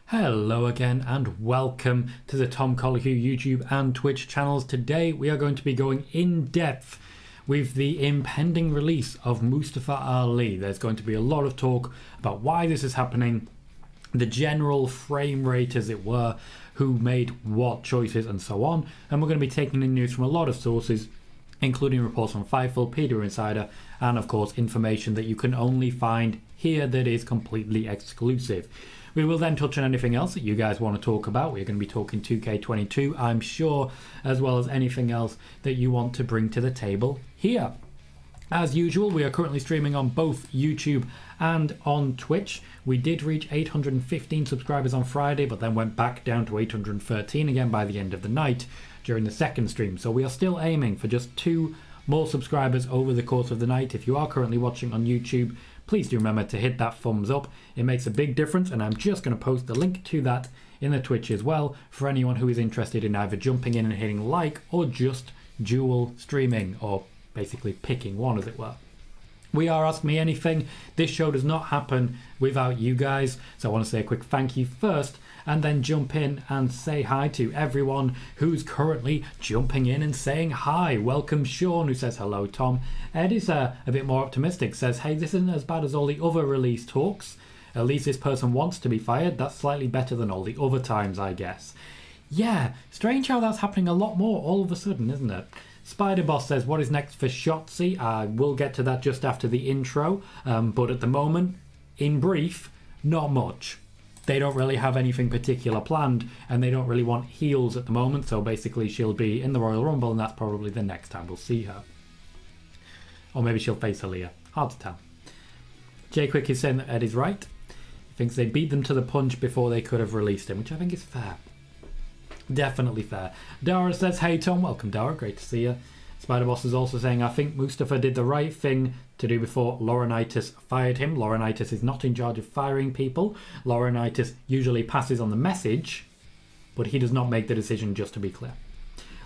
Hello again and welcome to the Tom Colohue YouTube and Twitch channels. Today we are going to be going in depth with the impending release of Mustafa Ali. There's going to be a lot of talk about why this is happening, the general frame rate as it were, who made what choices and so on. And we're going to be taking in news from a lot of sources, including reports from Fightful, Peter Insider, and of course information that you can only find here that is completely exclusive. We will then touch on anything else that you guys want to talk about. We're going to be talking 2K22, I'm sure, as well as anything else that you want to bring to the table here. As usual, we are currently streaming on both YouTube and on Twitch. We did reach 815 subscribers on Friday, but then went back down to 813 again by the end of the night during the second stream. So we are still aiming for just 2 more subscribers over the course of the night. If you are currently watching on YouTube, please do remember to hit that thumbs up. It makes a big difference, and I'm just going to post the link to that in the Twitch as well for anyone who is interested in either jumping in and hitting like or just dual streaming, or basically picking one as it were. We are Ask Me Anything. This show does not happen without you guys, so I want to say a quick thank you first and then jump in and say hi to everyone who's currently jumping in and saying hi. Welcome Sean, who says hello Tom. Ed is a bit more optimistic, says hey, this isn't as bad as all the other release talks. At least this person wants to be fired. That's slightly better than all the other times, I guess. Yeah, strange how that's happening a lot more all of a sudden, isn't it? Spider Boss says, what is next for Shotzi? I will get to that just after the intro, but at the moment, in brief, not much. They don't really have anything particular planned, and they don't really want heels at the moment, so basically she'll be in the Royal Rumble, and that's probably the next time we'll see her. Or maybe she'll face Aaliyah. Hard to tell. Jay Quick is saying that Ed is right. He thinks they beat them to the punch before they could have released him, which I think is fair. Definitely fair. Dara says, hey Tom, welcome Dara, great to see you. Spider Boss is also saying, I think Mustafa did the right thing to do before Laurinaitis fired him. Laurinaitis is not in charge of firing people. Laurinaitis usually passes on the message, but he does not make the decision, just to be clear.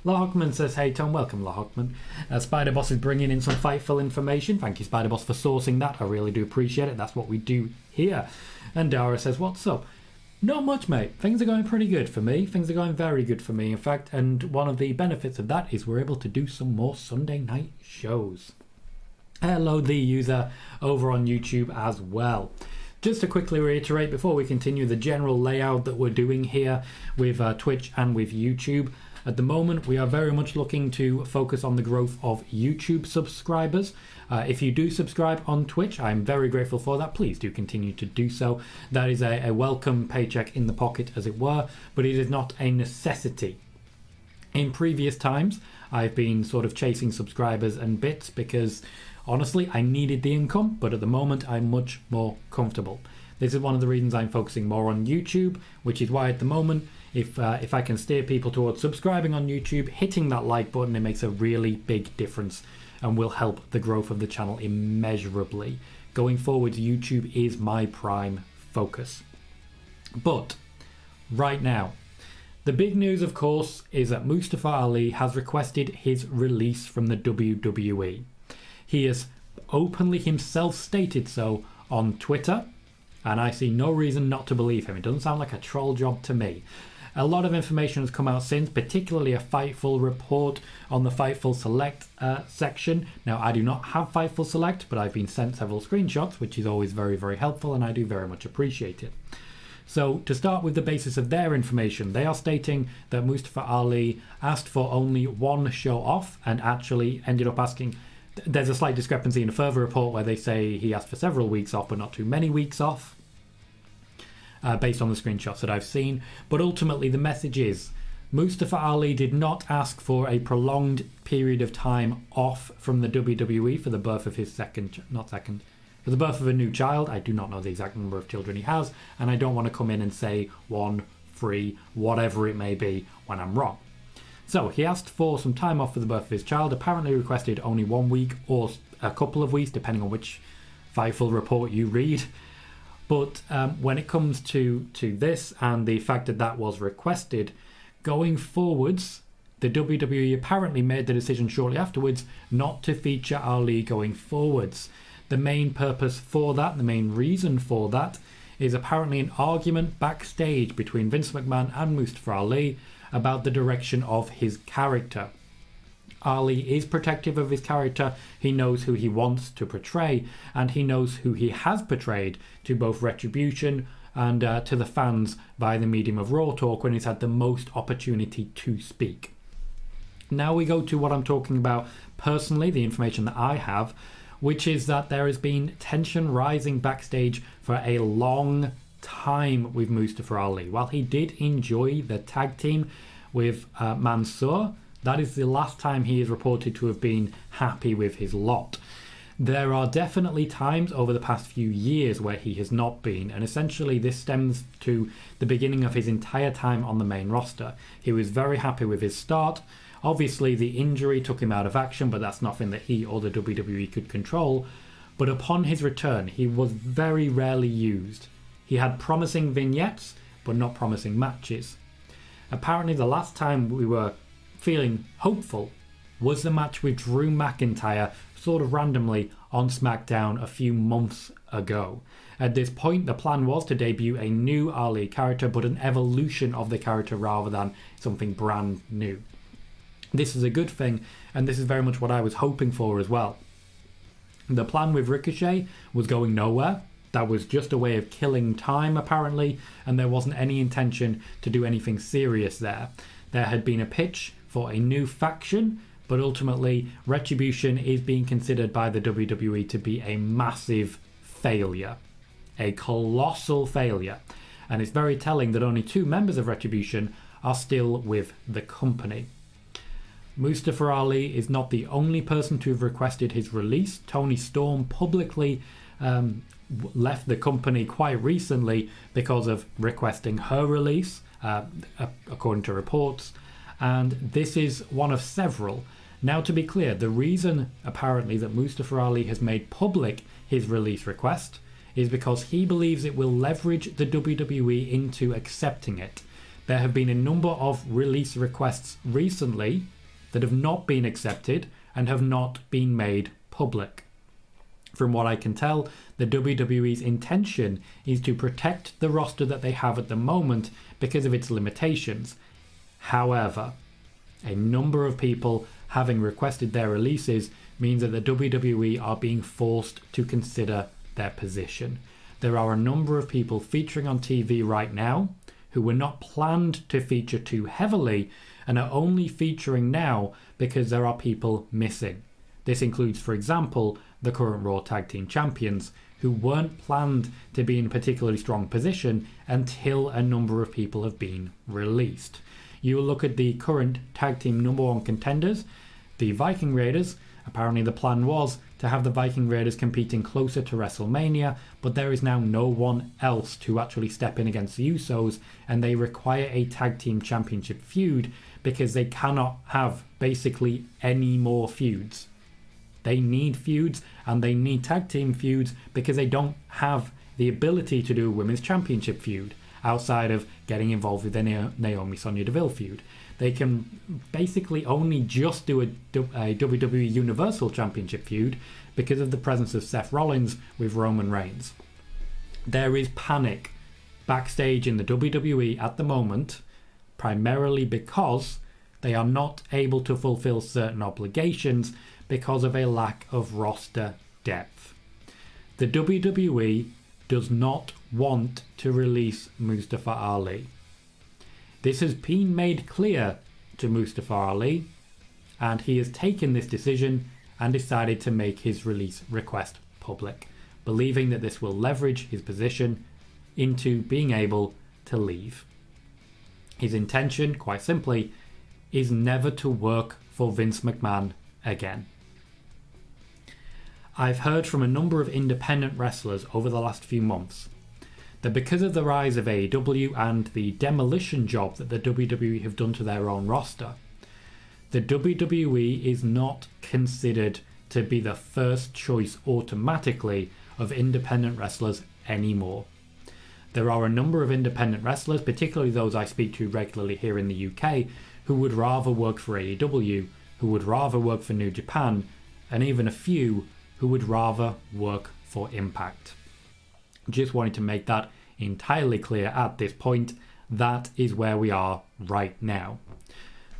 La Hockman says, hey Tom, welcome La Hockman. Spider Boss is bringing in some Fightful information. Thank you Spider Boss for sourcing that, I really do appreciate it. That's what we do here. And Dara says, what's up? Not much, mate. Things are going pretty good for me. Things are going very good for me, in fact. And one of the benefits of that is we're able to do some more Sunday night shows. Hello, the user over on YouTube as well. Just to quickly reiterate before we continue the general layout that we're doing here with Twitch and with YouTube. At the moment, we are very much looking to focus on the growth of YouTube subscribers. If you do subscribe on Twitch, I'm very grateful for that. Please do continue to do so. That is a welcome paycheck in the pocket, as it were, but it is not a necessity. In previous times, I've been sort of chasing subscribers and bits because, honestly, I needed the income, but at the moment, I'm much more comfortable. This is one of the reasons I'm focusing more on YouTube, which is why at the moment, if I can steer people towards subscribing on YouTube, hitting that like button, it makes a really big difference and will help the growth of the channel immeasurably. Going forward, YouTube is my prime focus. But right now, the big news, of course, is that Mustafa Ali has requested his release from the WWE. He has openly himself stated so on Twitter, and I see no reason not to believe him. It doesn't sound like a troll job to me. A lot of information has come out since, particularly a Fightful report on the Fightful Select section. Now, I do not have Fightful Select, but I've been sent several screenshots, which is always very, very helpful, and I do very much appreciate it. So, to start with the basis of their information, they are stating that Mustafa Ali asked for only one show off and actually ended up asking. There's a slight discrepancy in a further report where they say he asked for several weeks off, but not too many weeks off. Based on the screenshots that I've seen. But ultimately the message is Mustafa Ali did not ask for a prolonged period of time off from the WWE for the birth of his for the birth of a new child. I do not know the exact number of children he has, and I don't want to come in and say 1, 3, whatever it may be when I'm wrong. So he asked for some time off for the birth of his child, apparently requested only 1 week or a couple of weeks, depending on which Fightful report you read. But when it comes to this and the fact that that was requested, going forwards, the WWE apparently made the decision shortly afterwards not to feature Ali going forwards. The main purpose for that, the main reason for that, is apparently an argument backstage between Vince McMahon and Mustafa Ali about the direction of his character. Ali is protective of his character, he knows who he wants to portray, and he knows who he has portrayed to both Retribution and to the fans via the medium of Raw Talk when he's had the most opportunity to speak. Now we go to what I'm talking about personally, the information that I have, which is that there has been tension rising backstage for a long time with Mustafa Ali. While he did enjoy the tag team with Mansoor, that is the last time he is reported to have been happy with his lot. There are definitely times over the past few years where he has not been, and essentially this stems to the beginning of his entire time on the main roster. He was very happy with his start. Obviously the injury took him out of action, but that's nothing that he or the WWE could control. But upon his return, he was very rarely used. He had promising vignettes, but not promising matches. Apparently the last time we were feeling hopeful was the match with Drew McIntyre sort of randomly on SmackDown a few months ago. At this point the plan was to debut a new Ali character, but an evolution of the character rather than something brand new. This is a good thing, and this is very much what I was hoping for as well. The plan with Ricochet was going nowhere. That was just a way of killing time apparently, and there wasn't any intention to do anything serious there. There had been a pitch for a new faction, but ultimately Retribution is being considered by the WWE to be a massive failure, a colossal failure, and it's very telling that only 2 members of Retribution are still with the company. Mustafa Ali is not the only person to have requested his release. Toni Storm publicly left the company quite recently because of requesting her release, according to reports. And this is one of several. Now, to be clear, the reason apparently that Mustafa Ali has made public his release request is because he believes it will leverage the WWE into accepting it. There have been a number of release requests recently that have not been accepted and have not been made public. From what I can tell, the WWE's intention is to protect the roster that they have at the moment because of its limitations. However, a number of people having requested their releases means that the WWE are being forced to consider their position. There are a number of people featuring on TV right now who were not planned to feature too heavily and are only featuring now because there are people missing. This includes, for example, the current Raw Tag Team Champions, who weren't planned to be in a particularly strong position until a number of people have been released. You will look at the current tag team number 1 contenders, the Viking Raiders. Apparently the plan was to have the Viking Raiders competing closer to WrestleMania, but there is now no one else to actually step in against the Usos, and they require a tag team championship feud because they cannot have basically any more feuds. They need feuds, and they need tag team feuds because they don't have the ability to do a women's championship feud outside of getting involved with the Naomi Sonya Deville feud. They can basically only just do a WWE Universal Championship feud because of the presence of Seth Rollins with Roman Reigns. There is panic backstage in the WWE at the moment, primarily because they are not able to fulfill certain obligations because of a lack of roster depth. The WWE does not want to release Mustafa Ali. This has been made clear to Mustafa Ali, and he has taken this decision and decided to make his release request public, believing that this will leverage his position into being able to leave. His intention, quite simply, is never to work for Vince McMahon again. I've heard from a number of independent wrestlers over the last few months that because of the rise of AEW and the demolition job that the WWE have done to their own roster, the WWE is not considered to be the first choice automatically of independent wrestlers anymore. There are a number of independent wrestlers, particularly those I speak to regularly here in the UK, who would rather work for AEW, who would rather work for New Japan, and even a few who would rather work for Impact. Just wanted to make that entirely clear at this point. That is where we are right now.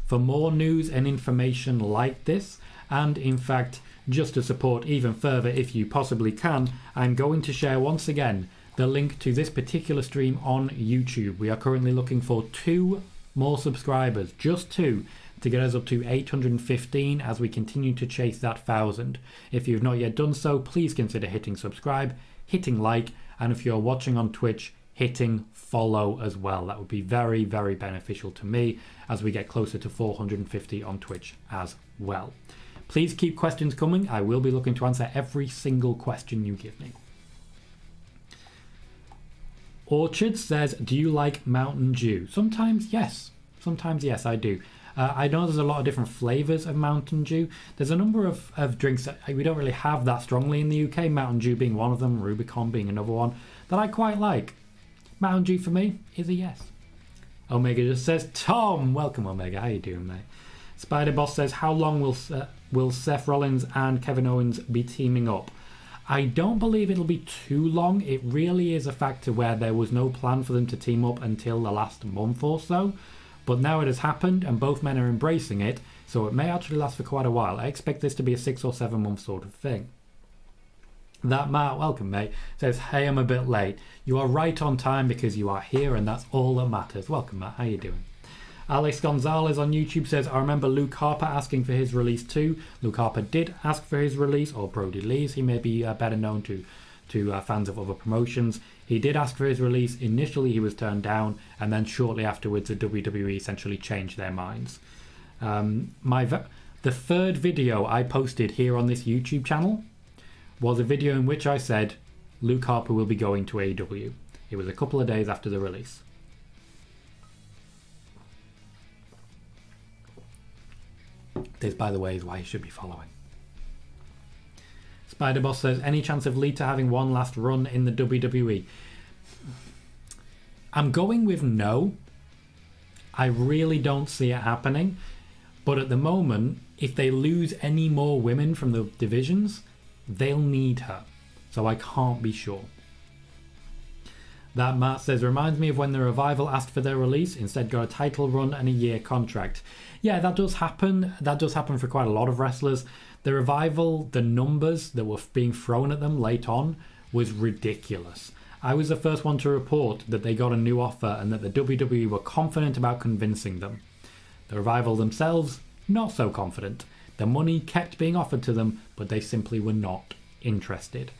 For more news and information like this, and in fact just to support even further if you possibly can, I'm going to share once again the link to this particular stream on YouTube. We are currently looking for 2 more subscribers, just 2, to get us up to 815 as we continue to chase that 1,000. If you've not yet done so, please consider hitting subscribe, hitting like, and if you're watching on Twitch, hitting follow as well. That would be very, very beneficial to me as we get closer to 450 on Twitch as well. Please keep questions coming. I will be looking to answer every single question you give me. Orchard says, do you like Mountain Dew? Sometimes yes, I do. I know there's a lot of different flavours of Mountain Dew. There's a number of drinks that we don't really have that strongly in the UK, Mountain Dew being one of them, Rubicon being another one, that I quite like. Mountain Dew for me is a yes. Omega just says, Tom! Welcome, Omega. How you doing, mate? Spider Boss says, how long will Seth Rollins and Kevin Owens be teaming up? I don't believe it'll be too long. It really is a factor where there was no plan for them to team up until the last month or so. But now it has happened and both men are embracing it, so it may actually last for quite a while. I expect this to be a 6 or 7 month sort of thing. That Matt, welcome mate, says, hey, I'm a bit late. You are right on time because you are here and that's all that matters. Welcome Matt, how you doing? Alex Gonzalez on YouTube says, I remember Luke Harper asking for his release too. Luke Harper did ask for his release, or Brody Lee's. He may be better known to fans of other promotions. He did ask for his release. Initially he was turned down, and then shortly afterwards the WWE essentially changed their minds. The third video I posted here on this YouTube channel was a video in which I said Luke Harper will be going to AEW. It was a couple of days after the release. This, by the way, is why you should be following. Spider Boss says, any chance of Lita having one last run in the WWE? I'm going with no. I really don't see it happening. But at the moment, if they lose any more women from the divisions, they'll need her. So I can't be sure. That Matt says, reminds me of when the Revival asked for their release, instead got a title run and a year contract. Yeah, that does happen. That does happen for quite a lot of wrestlers. The Revival, the numbers that were being thrown at them late on was ridiculous. I was the first one to report that they got a new offer and that the WWE were confident about convincing them. The Revival themselves, not so confident. The money kept being offered to them, but they simply were not interested.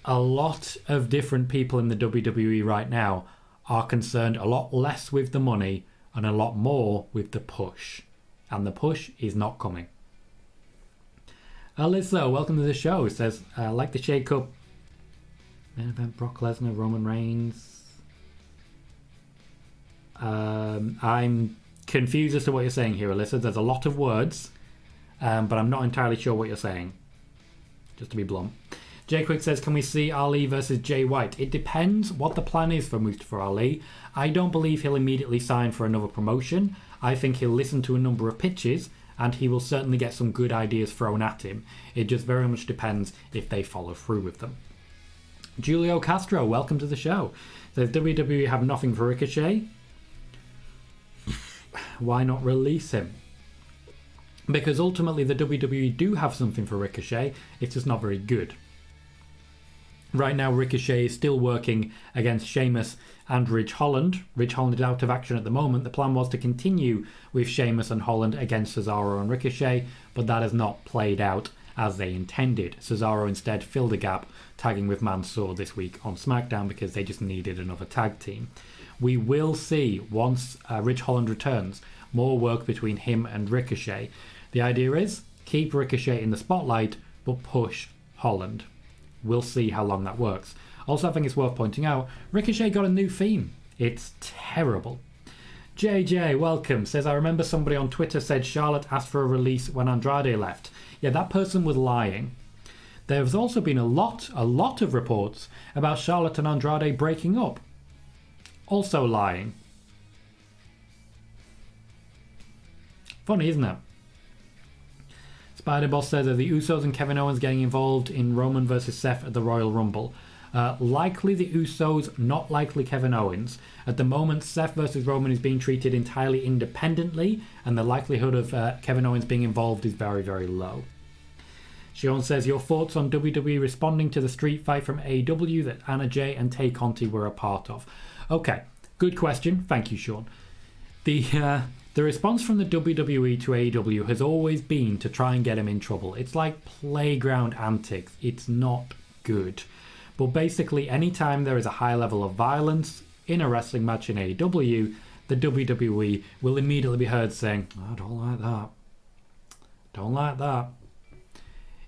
A lot of different people in the WWE right now are concerned a lot less with the money and a lot more with the push. And the push is not coming. Alyssa, welcome to the show. Says, like the Shake Up. Main event, Brock Lesnar, Roman Reigns. I'm confused as to what you're saying here, Alyssa. There's a lot of words, but I'm not entirely sure what you're saying. Just to be blunt. Jay Quick says, can we see Ali versus Jay White? It depends what the plan is for Mustafa Ali. I don't believe he'll immediately sign for another promotion. I think he'll listen to a number of pitches and he will certainly get some good ideas thrown at him. It just very much depends if they follow through with them. Julio Castro, welcome to the show. Says, WWE have nothing for Ricochet. Why not release him? Because ultimately the WWE do have something for Ricochet. It's just not very good. Right now, Ricochet is still working against Sheamus and Ridge Holland. Ridge Holland is out of action at the moment. The plan was to continue with Sheamus and Holland against Cesaro and Ricochet, but that has not played out as they intended. Cesaro instead filled a gap, tagging with Mansoor this week on SmackDown because they just needed another tag team. We will see, once Ridge Holland returns, more work between him and Ricochet. The idea is, keep Ricochet in the spotlight, but push Holland. We'll see how long that works. Also, I think it's worth pointing out, Ricochet got a new theme. It's terrible. JJ, welcome, says, I remember somebody on Twitter said Charlotte asked for a release when Andrade left. Yeah, that person was lying. There's also been a lot of reports about Charlotte and Andrade breaking up. Also lying. Funny, isn't it? Spider Boss says, are the Usos and Kevin Owens getting involved in Roman versus Seth at the Royal Rumble? Likely the Usos, not likely Kevin Owens. At the moment, Seth versus Roman is being treated entirely independently, and the likelihood of Kevin Owens being involved is very, very low. Sean says, your thoughts on WWE responding to the street fight from AEW that Anna Jay and Tay Conti were a part of? Okay, good question. Thank you, Sean. The response from the WWE to AEW has always been to try and get him in trouble. It's like playground antics. It's not good. But basically, anytime there is a high level of violence in a wrestling match in AEW, the WWE will immediately be heard saying, I don't like that. Don't like that.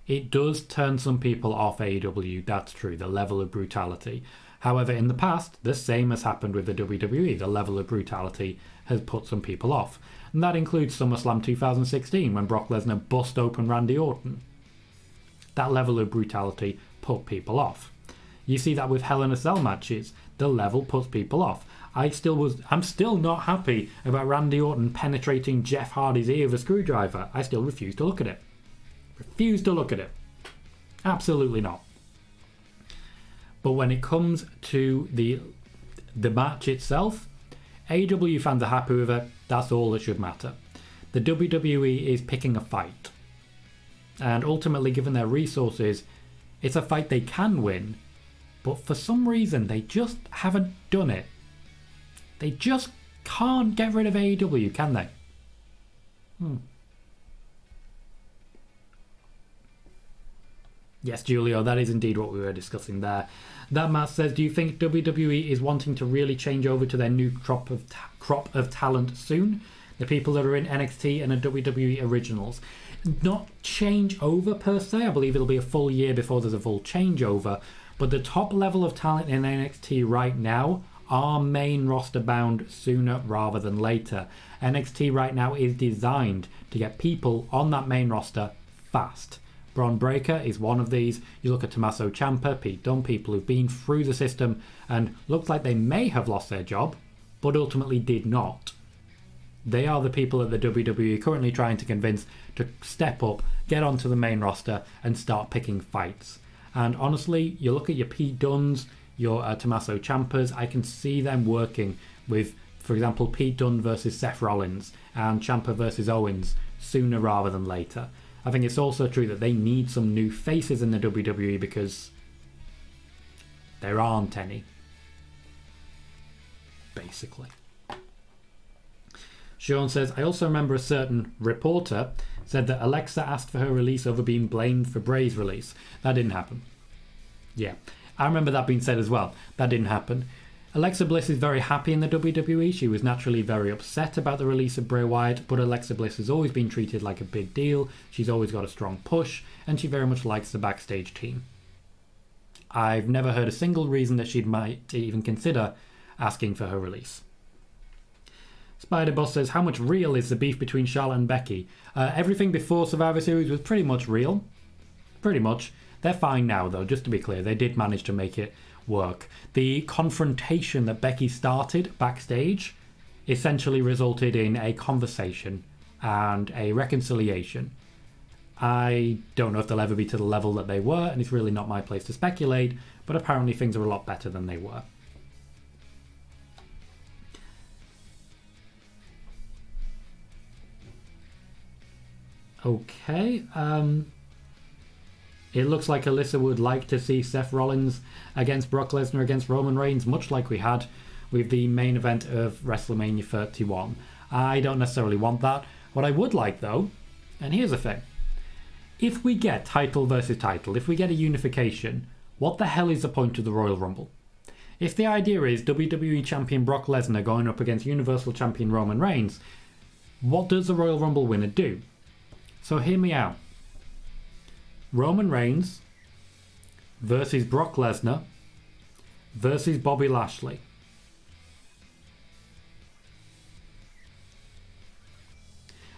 It does turn some people off AEW, that's true, the level of brutality. However, in the past, the same has happened with the WWE. The level of brutality has put some people off. And that includes SummerSlam 2016, when Brock Lesnar bust open Randy Orton. That level of brutality put people off. You see that with Hell in a Cell matches. The level puts people off. I'm still not happy about Randy Orton penetrating Jeff Hardy's ear with a screwdriver. I still refuse to look at it. Refuse to look at it. Absolutely not. But when it comes to the match itself, AEW fans are happy with it. That's all that should matter. The WWE is picking a fight. And ultimately, given their resources, it's a fight they can win. But for some reason, they just haven't done it. They just can't get rid of AEW, can they? Yes, Julio, that is indeed what we were discussing there. That Matt says, do you think WWE is wanting to really change over to their new crop of talent soon? The people that are in NXT and the WWE originals. Not change over per se. I believe it'll be a full year before there's a full changeover. But the top level of talent in NXT right now are main roster bound sooner rather than later. NXT right now is designed to get people on that main roster fast. Bron Breakker is one of these. You look at Tommaso Ciampa, Pete Dunne, people who've been through the system and looked like they may have lost their job, but ultimately did not. They are the people that the WWE currently trying to convince to step up, get onto the main roster and start picking fights. And honestly, you look at your Pete Dunnes, your Tommaso Ciampas, I can see them working with, for example, Pete Dunne versus Seth Rollins and Ciampa versus Owens sooner rather than later. I think it's also true that they need some new faces in the WWE because there aren't any, basically. Sean says, I also remember a certain reporter said that Alexa asked for her release over being blamed for Bray's release. That didn't happen. Yeah, I remember that being said as well. That didn't happen. Alexa Bliss is very happy in the WWE. She was naturally very upset about the release of Bray Wyatt, but Alexa Bliss has always been treated like a big deal. She's always got a strong push, and she very much likes the backstage team. I've never heard a single reason that she might even consider asking for her release. Spider Boss says, how much real is the beef between Charlotte and Becky? Everything before Survivor Series was pretty much real. Pretty much. They're fine now, though, just to be clear. They did manage to make it work. The confrontation that Becky started backstage essentially resulted in a conversation and a reconciliation. I don't know if they'll ever be to the level that they were, and it's really not my place to speculate, but apparently things are a lot better than they were. Okay, it looks like Alyssa would like to see Seth Rollins against Brock Lesnar against Roman Reigns, much like we had with the main event of WrestleMania 31. I don't necessarily want that. What I would like, though, and here's the thing, if we get title versus title, if we get a unification, what the hell is the point of the Royal Rumble? If the idea is WWE Champion Brock Lesnar going up against Universal Champion Roman Reigns, what does the Royal Rumble winner do? So hear me out. Roman Reigns versus Brock Lesnar versus Bobby Lashley.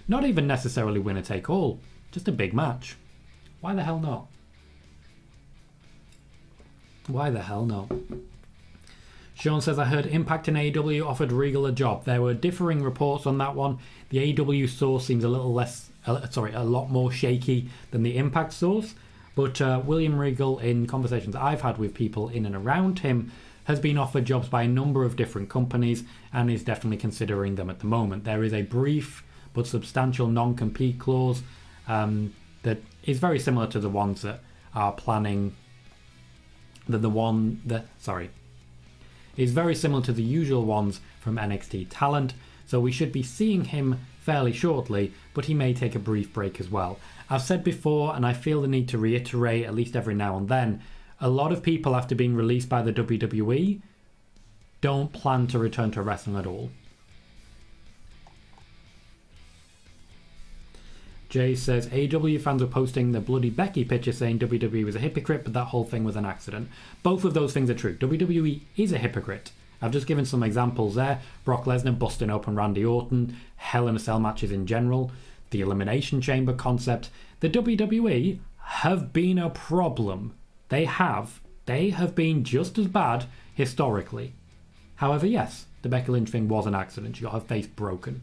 Not even necessarily winner take all, just a big match. Why the hell not? Why the hell not? Sean says, I heard Impact and AEW offered Regal a job. There were differing reports on that one. The AEW source seems a lot more shaky than the Impact source. But William Regal, in conversations I've had with people in and around him, has been offered jobs by a number of different companies and is definitely considering them at the moment. There is a brief but substantial non-compete clause that is very similar to the ones that are planning is very similar to the usual ones from NXT Talent, so we should be seeing him fairly shortly, but he may take a brief break as well. I've said before, and I feel the need to reiterate at least every now and then, a lot of people after being released by the WWE don't plan to return to wrestling at all. Jay says, AEW fans were posting the Bloody Becky picture saying WWE was a hypocrite, but that whole thing was an accident. Both of those things are true. WWE is a hypocrite. I've just given some examples there. Brock Lesnar busting open Randy Orton, Hell in a Cell matches in general, the Elimination Chamber concept. The WWE have been a problem. They have been just as bad historically. However, yes, the Becky Lynch thing was an accident. She got her face broken.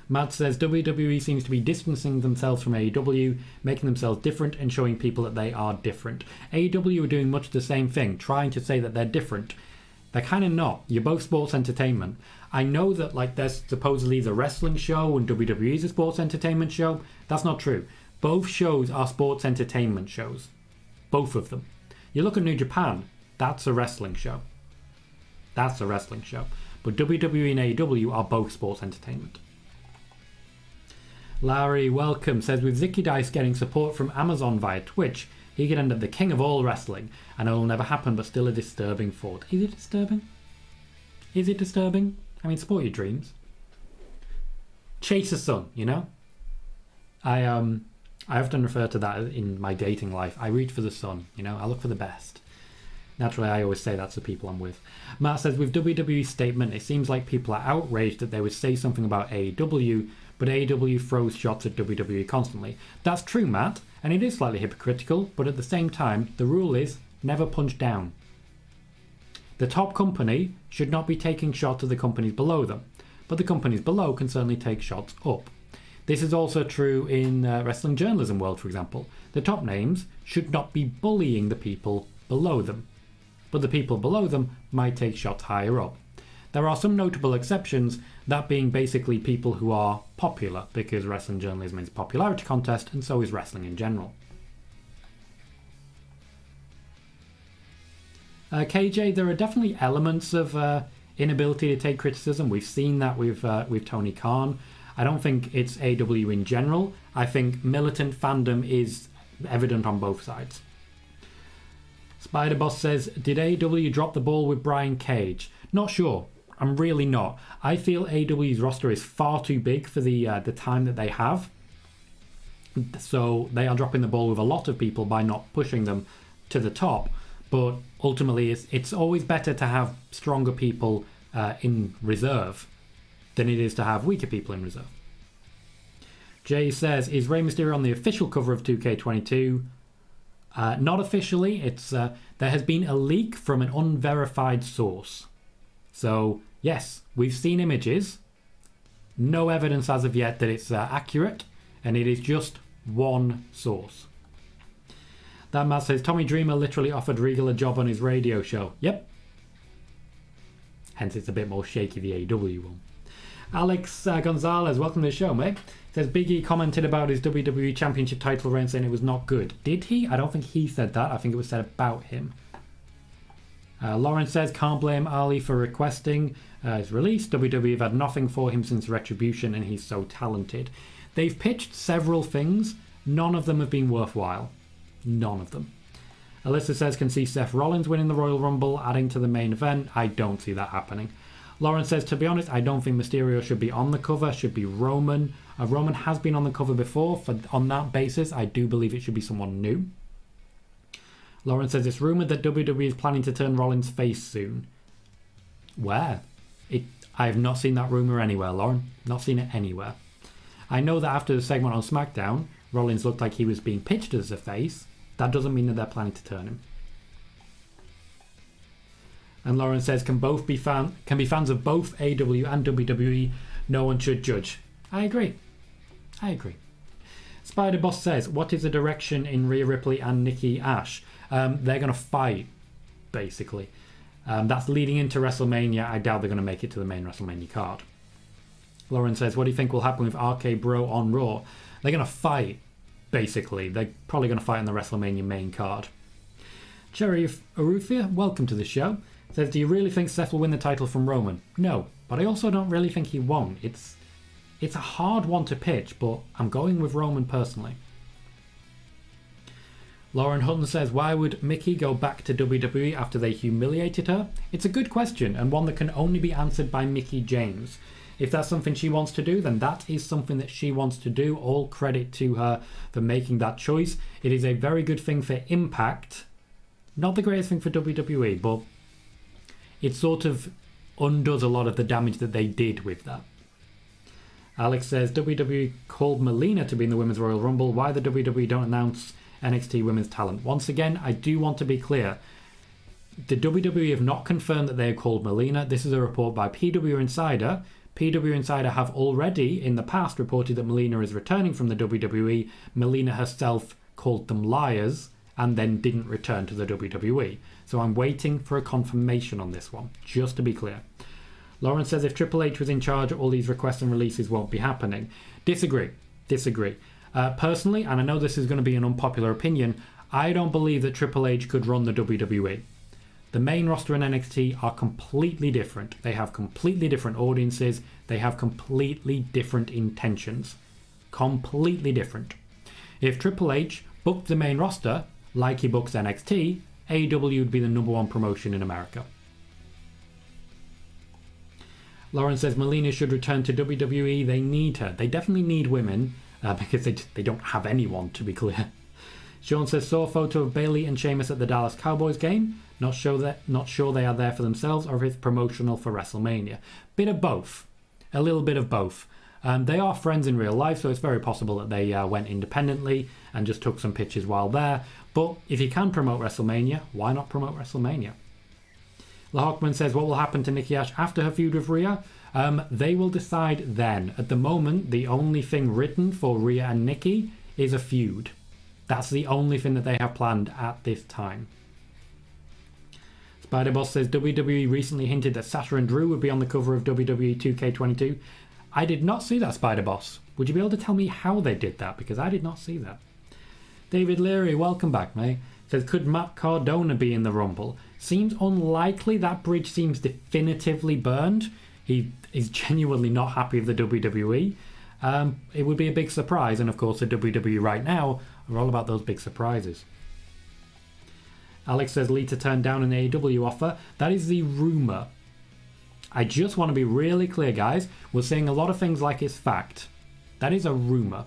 Matt says WWE seems to be distancing themselves from AEW, making themselves different and showing people that they are different. AEW are doing much the same thing, trying to say that they're different. They're kind of not. You're both sports entertainment. I know that there's supposedly the wrestling show and WWE is a sports entertainment show. That's not true. Both shows are sports entertainment shows. Both of them. You look at New Japan, that's a wrestling show. That's a wrestling show. But WWE and AEW are both sports entertainment. Larry, welcome, says with Zicky Dice getting support from Amazon via Twitch, he could end up the king of all wrestling. I know it'll never happen, but still a disturbing thought. Is it disturbing? Is it disturbing? I mean, support your dreams. Chase a sun, you know? I often refer to that in my dating life. I reach for the sun, you know? I look for the best. Naturally, I always say that to people I'm with. Matt says, with WWE's statement, it seems like people are outraged that they would say something about AEW, but AEW throws shots at WWE constantly. That's true, Matt, and it is slightly hypocritical, but at the same time, the rule is never punch down. The top company should not be taking shots at the companies below them, but the companies below can certainly take shots up. This is also true in wrestling journalism world, for example. The top names should not be bullying the people below them, but the people below them might take shots higher up. There are some notable exceptions, that being basically people who are popular, because wrestling journalism is a popularity contest, and so is wrestling in general. KJ, there are definitely elements of inability to take criticism. We've seen that with Tony Khan. I don't think it's AEW in general. I think militant fandom is evident on both sides. Spider Boss says, did AEW drop the ball with Brian Cage? Not sure. I'm really not. I feel AEW's roster is far too big for the time that they have. So they are dropping the ball with a lot of people by not pushing them to the top. But ultimately, it's always better to have stronger people in reserve than it is to have weaker people in reserve. Jay says, is Rey Mysterio on the official cover of 2K22? Not officially. It's there has been a leak from an unverified source. So, yes, we've seen images. No evidence as of yet that it's accurate, and it is just one source. That man says, Tommy Dreamer literally offered Regal a job on his radio show. Yep. Hence it's a bit more shaky, the AEW one. Alex Gonzalez, welcome to the show, mate. Says Big E commented about his WWE Championship title reign saying it was not good. Did he? I don't think he said that. I think it was said about him. Lauren says, can't blame Ali for requesting his release. WWE have had nothing for him since Retribution and he's so talented. They've pitched several things. None of them have been worthwhile. None of them. Alyssa says, can see Seth Rollins winning the Royal Rumble, adding to the main event. I don't see that happening. Lauren says, to be honest, I don't think Mysterio should be on the cover. Should be Roman. Roman has been on the cover before. On that basis, I do believe it should be someone new. Lauren says, it's rumoured that WWE is planning to turn Rollins face soon. Where? I have not seen that rumour anywhere, Lauren. Not seen it anywhere. I know that after the segment on SmackDown, Rollins looked like he was being pitched as a face. That doesn't mean that they're planning to turn him. And Lauren says, can be fans of both AEW and WWE. No one should judge. I agree. Spider Boss says, what is the direction in Rhea Ripley and Nikki Ash? They're going to fight, basically. That's leading into WrestleMania. I doubt they're going to make it to the main WrestleMania card. Lauren says, what do you think will happen with RK Bro on Raw? They're going to fight, basically. They're probably going to fight on the WrestleMania main card. Cherry Arufia, welcome to the show. Says, do you really think Seth will win the title from Roman? No, but I also don't really think he won't. It's a hard one to pitch, but I'm going with Roman personally. Lauren Hutton says, why would Mickie go back to WWE after they humiliated her? It's a good question, and one that can only be answered by Mickie James. If that's something she wants to do, then that is something that she wants to do. All credit to her for making that choice. It is a very good thing for Impact. Not the greatest thing for WWE, but it sort of undoes a lot of the damage that they did with that. Alex says, WWE called Melina to be in the Women's Royal Rumble. Why the WWE don't announce NXT Women's Talent? Once again, I do want to be clear. The WWE have not confirmed that they have called Melina. This is a report by PW Insider. PW Insider have already, in the past, reported that Melina is returning from the WWE. Melina herself called them liars and then didn't return to the WWE. So I'm waiting for a confirmation on this one, just to be clear. Lauren says, if Triple H was in charge, all these requests and releases won't be happening. Disagree. Personally, and I know this is going to be an unpopular opinion, I don't believe that Triple H could run the WWE. The main roster and NXT are completely different. They have completely different audiences. They have completely different intentions. Completely different. If Triple H booked the main roster, like he books NXT, AEW would be the #1 promotion in America. Lauren says Melina should return to WWE. They need her. They definitely need women because they don't have anyone, to be clear. Sean says, saw a photo of Bayley and Sheamus at the Dallas Cowboys game. Not sure they are there for themselves or if it's promotional for WrestleMania. Bit of both. A little bit of both. They are friends in real life, so it's very possible that they went independently and just took some pictures while there. But if you can promote WrestleMania, why not promote WrestleMania? Lahawkman says, what will happen to Nikki Ash after her feud with Rhea? They will decide then. At the moment, the only thing written for Rhea and Nikki is a feud. That's the only thing that they have planned at this time. Spider-Boss says, WWE recently hinted that Sasha and Drew would be on the cover of WWE 2K22. I did not see that, Spider-Boss. Would you be able to tell me how they did that? Because I did not see that. David Leary, welcome back, mate. Says, could Matt Cardona be in the Rumble? Seems unlikely. That bridge seems definitively burned. He is genuinely not happy with the WWE. It would be a big surprise, and of course the WWE right now are all about those big surprises. Alex says Lita turned down an AEW offer. That is the rumour. I just want to be really clear, guys. We're saying a lot of things like it's fact. That is a rumour.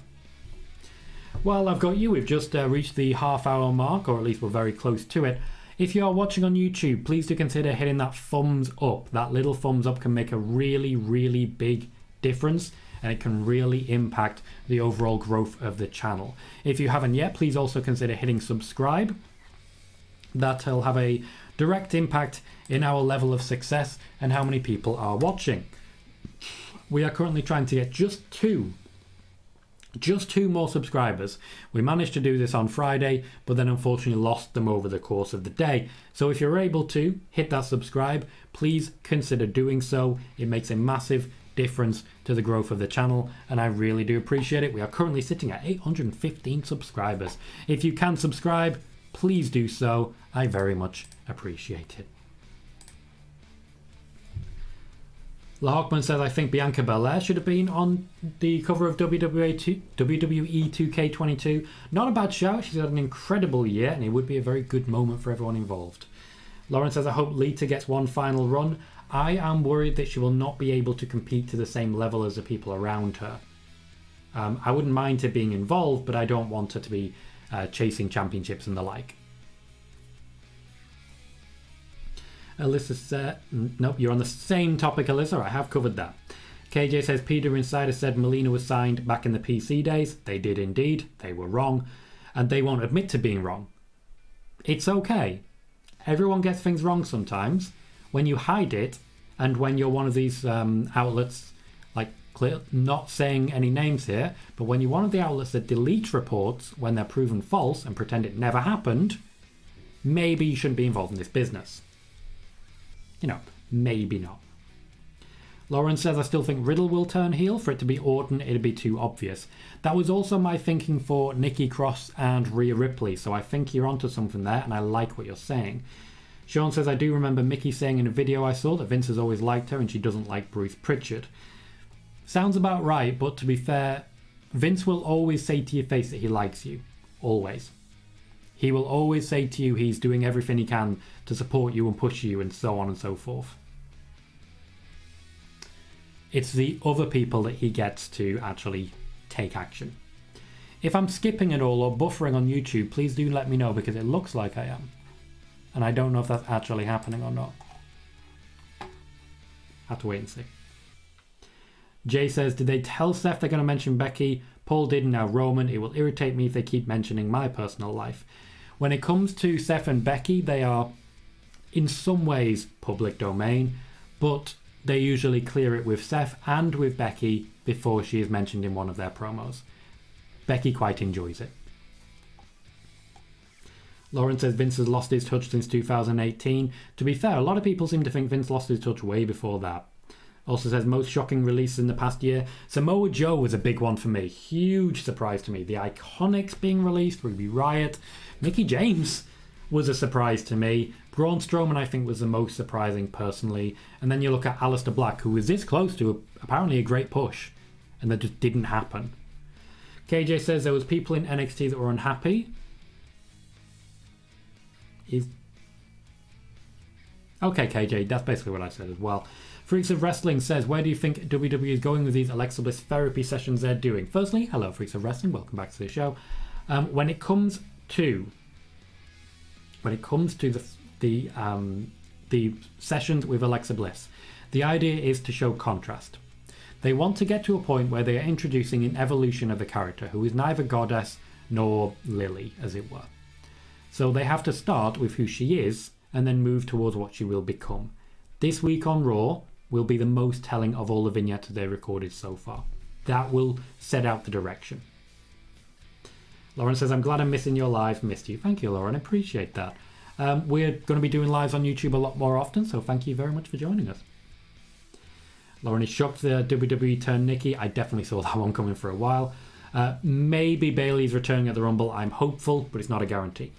Well, I've got you. We've just reached the half-hour mark, or at least we're very close to it. If you are watching on YouTube, please do consider hitting that thumbs up. That little thumbs up can make a really, really big difference, and it can really impact the overall growth of the channel. If you haven't yet, please also consider hitting subscribe. That'll have a direct impact in our level of success and how many people are watching. We are currently trying to get just two more subscribers. We managed to do this on Friday, but then unfortunately lost them over the course of the day. So if you're able to hit that subscribe, please consider doing so. It makes a massive difference to the growth of the channel, and I really do appreciate it. We are currently sitting at 815 subscribers. If you can subscribe, please do so. I very much appreciate it. Lahawkman says, I think Bianca Belair should have been on the cover of WWE 2K22. Not a bad shout. She's had an incredible year, and it would be a very good moment for everyone involved. Lauren says, I hope Lita gets one final run. I am worried that she will not be able to compete to the same level as the people around her. I wouldn't mind her being involved, but I don't want her to be chasing championships and the like. Alyssa said, nope, you're on the same topic, Alyssa. I have covered that. KJ says, Peter Insider said Melina was signed back in the PC days. They did indeed. They were wrong. And they won't admit to being wrong. It's okay. Everyone gets things wrong sometimes. When you hide it, and when you're one of these outlets like not saying any names here, but when you're one of the outlets that deletes reports when they're proven false and pretend it never happened, maybe you shouldn't be involved in this business. You know, maybe not. Lauren says, I still think Riddle will turn heel. For it to be Orton, it'd be too obvious. That was also my thinking for Nikki Cross and Rhea Ripley, so I think you're onto something there, and I like what you're saying. Sean says, I do remember Mickey saying in a video I saw that Vince has always liked her and she doesn't like Bruce Pritchard. Sounds about right, but to be fair, Vince will always say to your face that he likes you. Always. He will always say to you he's doing everything he can to support you and push you and so on and so forth. It's the other people that he gets to actually take action. If I'm skipping it all or buffering on YouTube, please do let me know, because it looks like I am. And I don't know if that's actually happening or not. Have to wait and see. Jay says, did they tell Seth they're going to mention Becky? Paul did, now Roman. It will irritate me if they keep mentioning my personal life. When it comes to Seth and Becky, they are in some ways public domain, but they usually clear it with Seth and with Becky before she is mentioned in one of their promos. Becky quite enjoys it. Lauren says Vince has lost his touch since 2018. To be fair, a lot of people seem to think Vince lost his touch way before that. Also says most shocking release in the past year. Samoa Joe was a big one for me. Huge surprise to me. The Iconics being released, Ruby Riott. Mickie James was a surprise to me. Braun Strowman, I think, was the most surprising personally. And then you look at Aleister Black, who was this close to apparently a great push, and that just didn't happen. KJ says there was people in NXT that were unhappy. Okay, KJ, that's basically what I said as well. Freaks of Wrestling says, where do you think WWE is going with these Alexa Bliss therapy sessions they're doing? Firstly, hello, Freaks of Wrestling, welcome back to the show. When it comes to the sessions with Alexa Bliss, the idea is to show contrast. They want to get to a point where they are introducing an evolution of the character who is neither goddess nor Lily, as it were. So they have to start with who she is and then move towards what she will become. This week on Raw will be the most telling of all the vignettes they recorded so far. That will set out the direction. Lauren says, I'm glad I'm missing your live. Missed you. Thank you, Lauren. I appreciate that. We're going to be doing lives on YouTube a lot more often, so thank you very much for joining us. Lauren is shocked the WWE turned Nikki. I definitely saw that one coming for a while. Maybe Bayley's returning at the Rumble. I'm hopeful, but it's not a guarantee.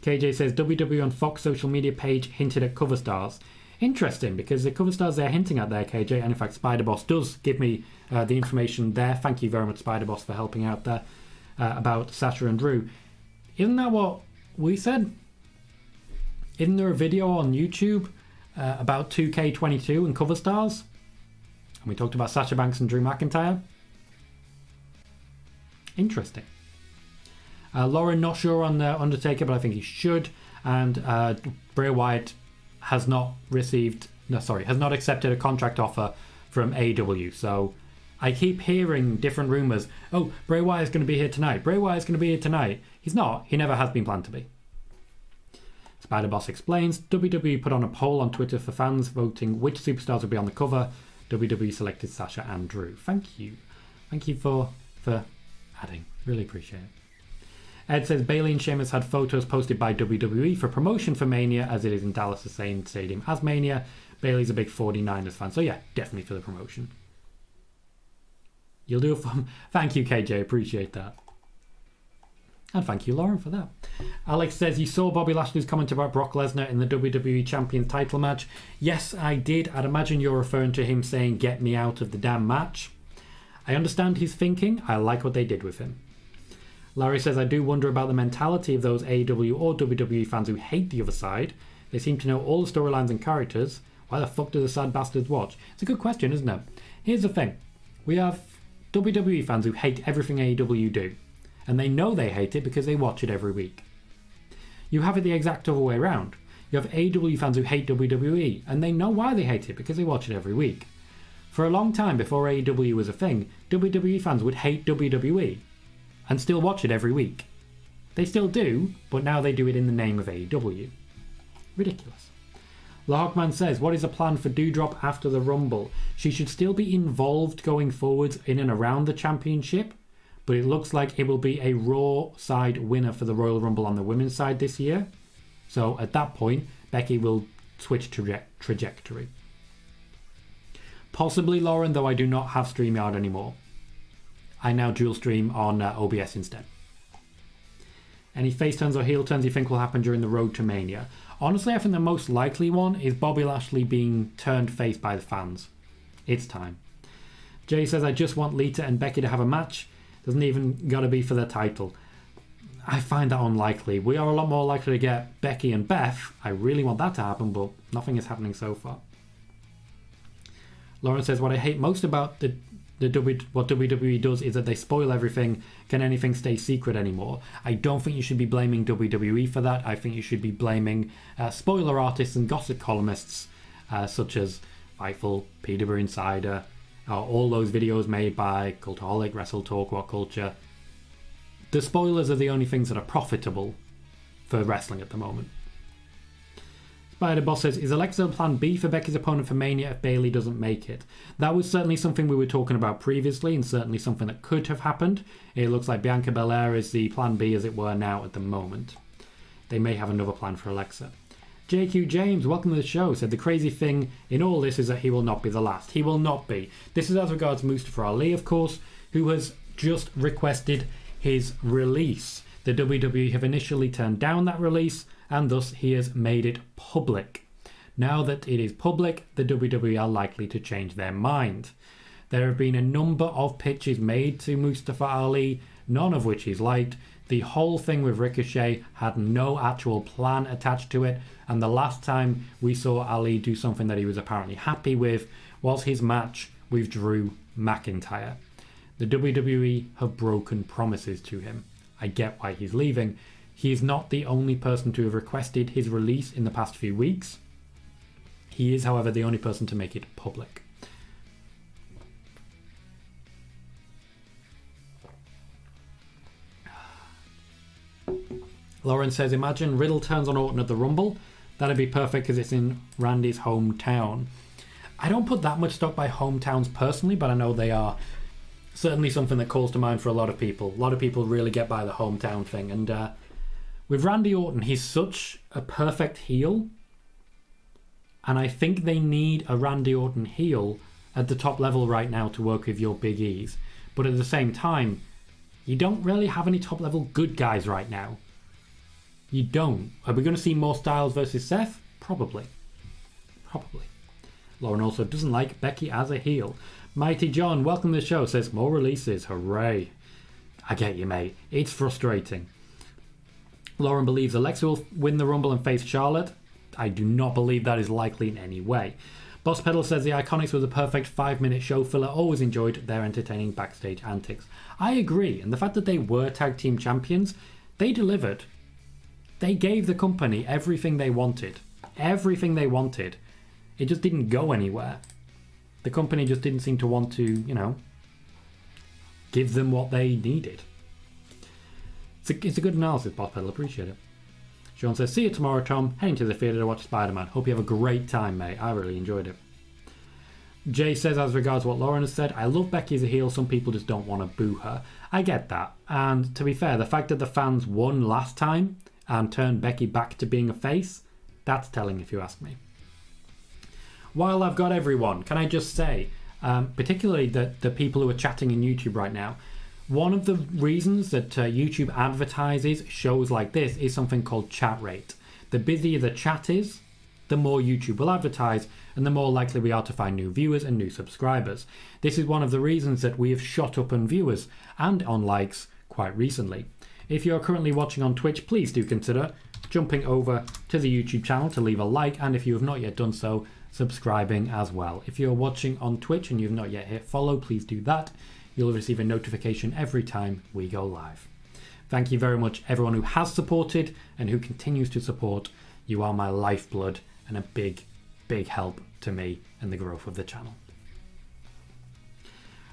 KJ says, WWE on Fox social media page hinted at cover stars. Interesting, because the cover stars they're hinting at there, KJ, and in fact Spider Boss does give me the information there. Thank you very much, Spider Boss, for helping out there about Sasha and Drew. Isn't that what we said? Isn't there a video on YouTube about 2K22 and cover stars? And we talked about Sasha Banks and Drew McIntyre. Interesting. Lauren, not sure on the Undertaker, but I think he should. And Bray Wyatt has not accepted a contract offer from AEW. So I keep hearing different rumours. Oh, Bray Wyatt's going to be here tonight. Bray Wyatt's going to be here tonight. He's not. He never has been planned to be. Spider Boss explains, WWE put on a poll on Twitter for fans voting which superstars would be on the cover. WWE selected Sasha and Drew. Thank you. Thank you for adding. Really appreciate it. Ed says Bayley and Sheamus had photos posted by WWE for promotion for Mania, as it is in Dallas, the same stadium as Mania. Bayley's a big 49ers fan, so yeah, definitely for the promotion. You'll do it for... Thank you, KJ, appreciate that. And thank you, Lauren, for that. Alex says, you saw Bobby Lashley's comment about Brock Lesnar in the WWE Champions title match. Yes, I did. I'd imagine you're referring to him saying, get me out of the damn match. I understand his thinking. I like what they did with him. Larry says, I do wonder about the mentality of those AEW or WWE fans who hate the other side. They seem to know all the storylines and characters. Why the fuck do the sad bastards watch? It's a good question, isn't it? Here's the thing. We have WWE fans who hate everything AEW do. And they know they hate it because they watch it every week. You have it the exact other way around. You have AEW fans who hate WWE. And they know why they hate it because they watch it every week. For a long time before AEW was a thing, WWE fans would hate WWE. And still watch it every week. They still do, but now they do it in the name of AEW. Ridiculous. Lahawkman says, what is the plan for Doudrop after the Rumble? She should still be involved going forwards in and around the championship, but it looks like it will be a Raw side winner for the Royal Rumble on the women's side this year. So at that point, Becky will switch trajectory. Possibly Lauren, though I do not have StreamYard anymore. I now dual stream on OBS instead. Any face turns or heel turns you think will happen during the road to Mania? Honestly, I think the most likely one is Bobby Lashley being turned face by the fans. It's time. Jay says, I just want Lita and Becky to have a match. Doesn't even got to be for the title. I find that unlikely. We are a lot more likely to get Becky and Beth. I really want that to happen, but nothing is happening so far. Lauren says, what I hate most about what WWE does is that they spoil everything. Can anything stay secret anymore? I don't think you should be blaming WWE for that. I think you should be blaming spoiler artists and gossip columnists such as Fightful, PW Insider, all those videos made by Cultaholic, Wrestle Talk, What Culture. The spoilers are the only things that are profitable for wrestling at the moment. Spider Boss says, is Alexa plan B for Becky's opponent for Mania if Bayley doesn't make it? That was certainly something we were talking about previously, and certainly something that could have happened. It looks like Bianca Belair is the plan B, as it were, now at the moment. They may have another plan for Alexa. JQ James, welcome to the show, said the crazy thing in all this is that he will not be the last. He will not be. This is as regards Mustafa Ali, of course, who has just requested his release. The WWE have initially turned down that release, and thus he has made it public. Now that it is public, the WWE are likely to change their mind. There have been a number of pitches made to Mustafa Ali, none of which he's liked. The whole thing with Ricochet had no actual plan attached to it, and the last time we saw Ali do something that he was apparently happy with was his match with Drew McIntyre. The WWE have broken promises to him. I get why he's leaving. He is not the only person to have requested his release in the past few weeks. He is, however, the only person to make it public. Lauren says, imagine Riddle turns on Orton at the Rumble. That'd be perfect because it's in Randy's hometown. I don't put that much stock by hometowns personally, but I know they are certainly something that calls to mind for a lot of people. A lot of people really get by the hometown thing. And with Randy Orton, he's such a perfect heel. And I think they need a Randy Orton heel at the top level right now to work with your Big E's. But at the same time, you don't really have any top level good guys right now. You don't. Are we going to see more Styles versus Seth? Probably. Probably. Lauren also doesn't like Becky as a heel. Mighty John, welcome to the show, says more releases. Hooray. I get you, mate. It's frustrating. Lauren believes Alexa will win the Rumble and face Charlotte. I do not believe that is likely in any way. Boss Pedal says the Iconics was a perfect 5-minute show filler. Always enjoyed their entertaining backstage antics. I agree, and the fact that they were tag team champions, they delivered. They gave the company everything they wanted. Everything they wanted. It just didn't go anywhere. The company just didn't seem to want to, give them what they needed. It's a good analysis, Boss Pedal. Appreciate it. Sean says, see you tomorrow, Tom. Heading to the theatre to watch Spider-Man. Hope you have a great time, mate. I really enjoyed it. Jay says, as regards what Lauren has said, I love Becky as a heel. Some people just don't want to boo her. I get that. And to be fair, the fact that the fans won last time and turned Becky back to being a face, that's telling if you ask me. While I've got everyone, can I just say, particularly the people who are chatting in YouTube right now, one of the reasons that YouTube advertises shows like this is something called chat rate. The busier the chat is, the more YouTube will advertise, and the more likely we are to find new viewers and new subscribers. This is one of the reasons that we have shot up on viewers and on likes quite recently. If you're currently watching on Twitch, please do consider jumping over to the YouTube channel to leave a like, and if you have not yet done so, subscribing as well. If you're watching on Twitch and you've not yet hit follow, please do that. You'll receive a notification every time we go live. Thank you very much, everyone who has supported and who continues to support. You are my lifeblood and a big, big help to me and the growth of the channel.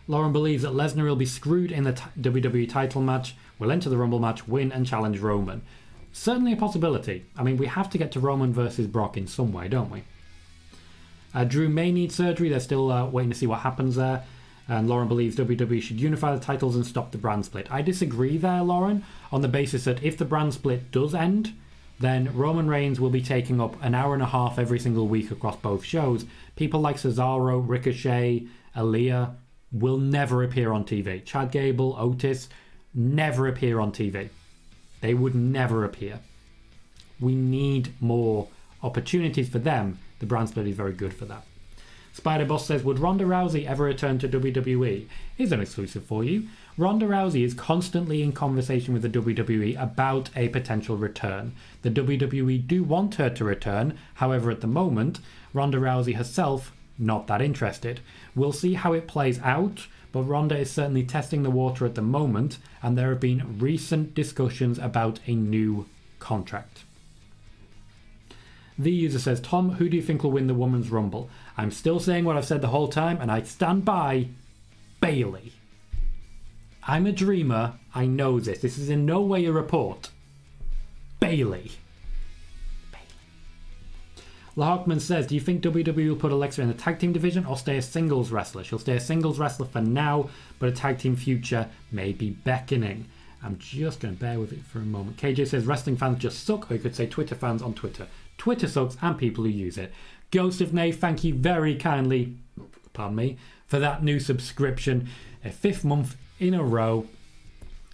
Lauren believes that Lesnar will be screwed in the WWE title match, will enter the Rumble match, win and challenge Roman. Certainly a possibility. I mean, we have to get to Roman versus Brock in some way, don't we? Drew may need surgery. They're still waiting to see what happens there. And Lauren believes WWE should unify the titles and stop the brand split. I disagree there, Lauren, on the basis that if the brand split does end, then Roman Reigns will be taking up an hour and a half every single week across both shows. People like Cesaro, Ricochet, Aaliyah will never appear on TV. Chad Gable, Otis, never appear on TV. They would never appear. We need more opportunities for them. The brand split is very good for that. Spider Boss says, would Ronda Rousey ever return to WWE? Here's an exclusive for you. Ronda Rousey is constantly in conversation with the WWE about a potential return. The WWE do want her to return. However, at the moment, Ronda Rousey herself, not that interested. We'll see how it plays out, but Ronda is certainly testing the water at the moment, and there have been recent discussions about a new contract. The user says, Tom, who do you think will win the Women's Rumble? I'm still saying what I've said the whole time, and I stand by Bayley. I'm a dreamer. I know this. This is in no way a report. Bayley. Lahawkman says, do you think WWE will put Alexa in the tag team division or stay a singles wrestler? She'll stay a singles wrestler for now, but a tag team future may be beckoning. I'm just going to bear with it for a moment. KJ says, wrestling fans just suck, or you could say Twitter fans on Twitter. Twitter sucks and people who use it. Ghost of Nave, thank you very kindly, pardon me, for that new subscription. A 5th month in a row,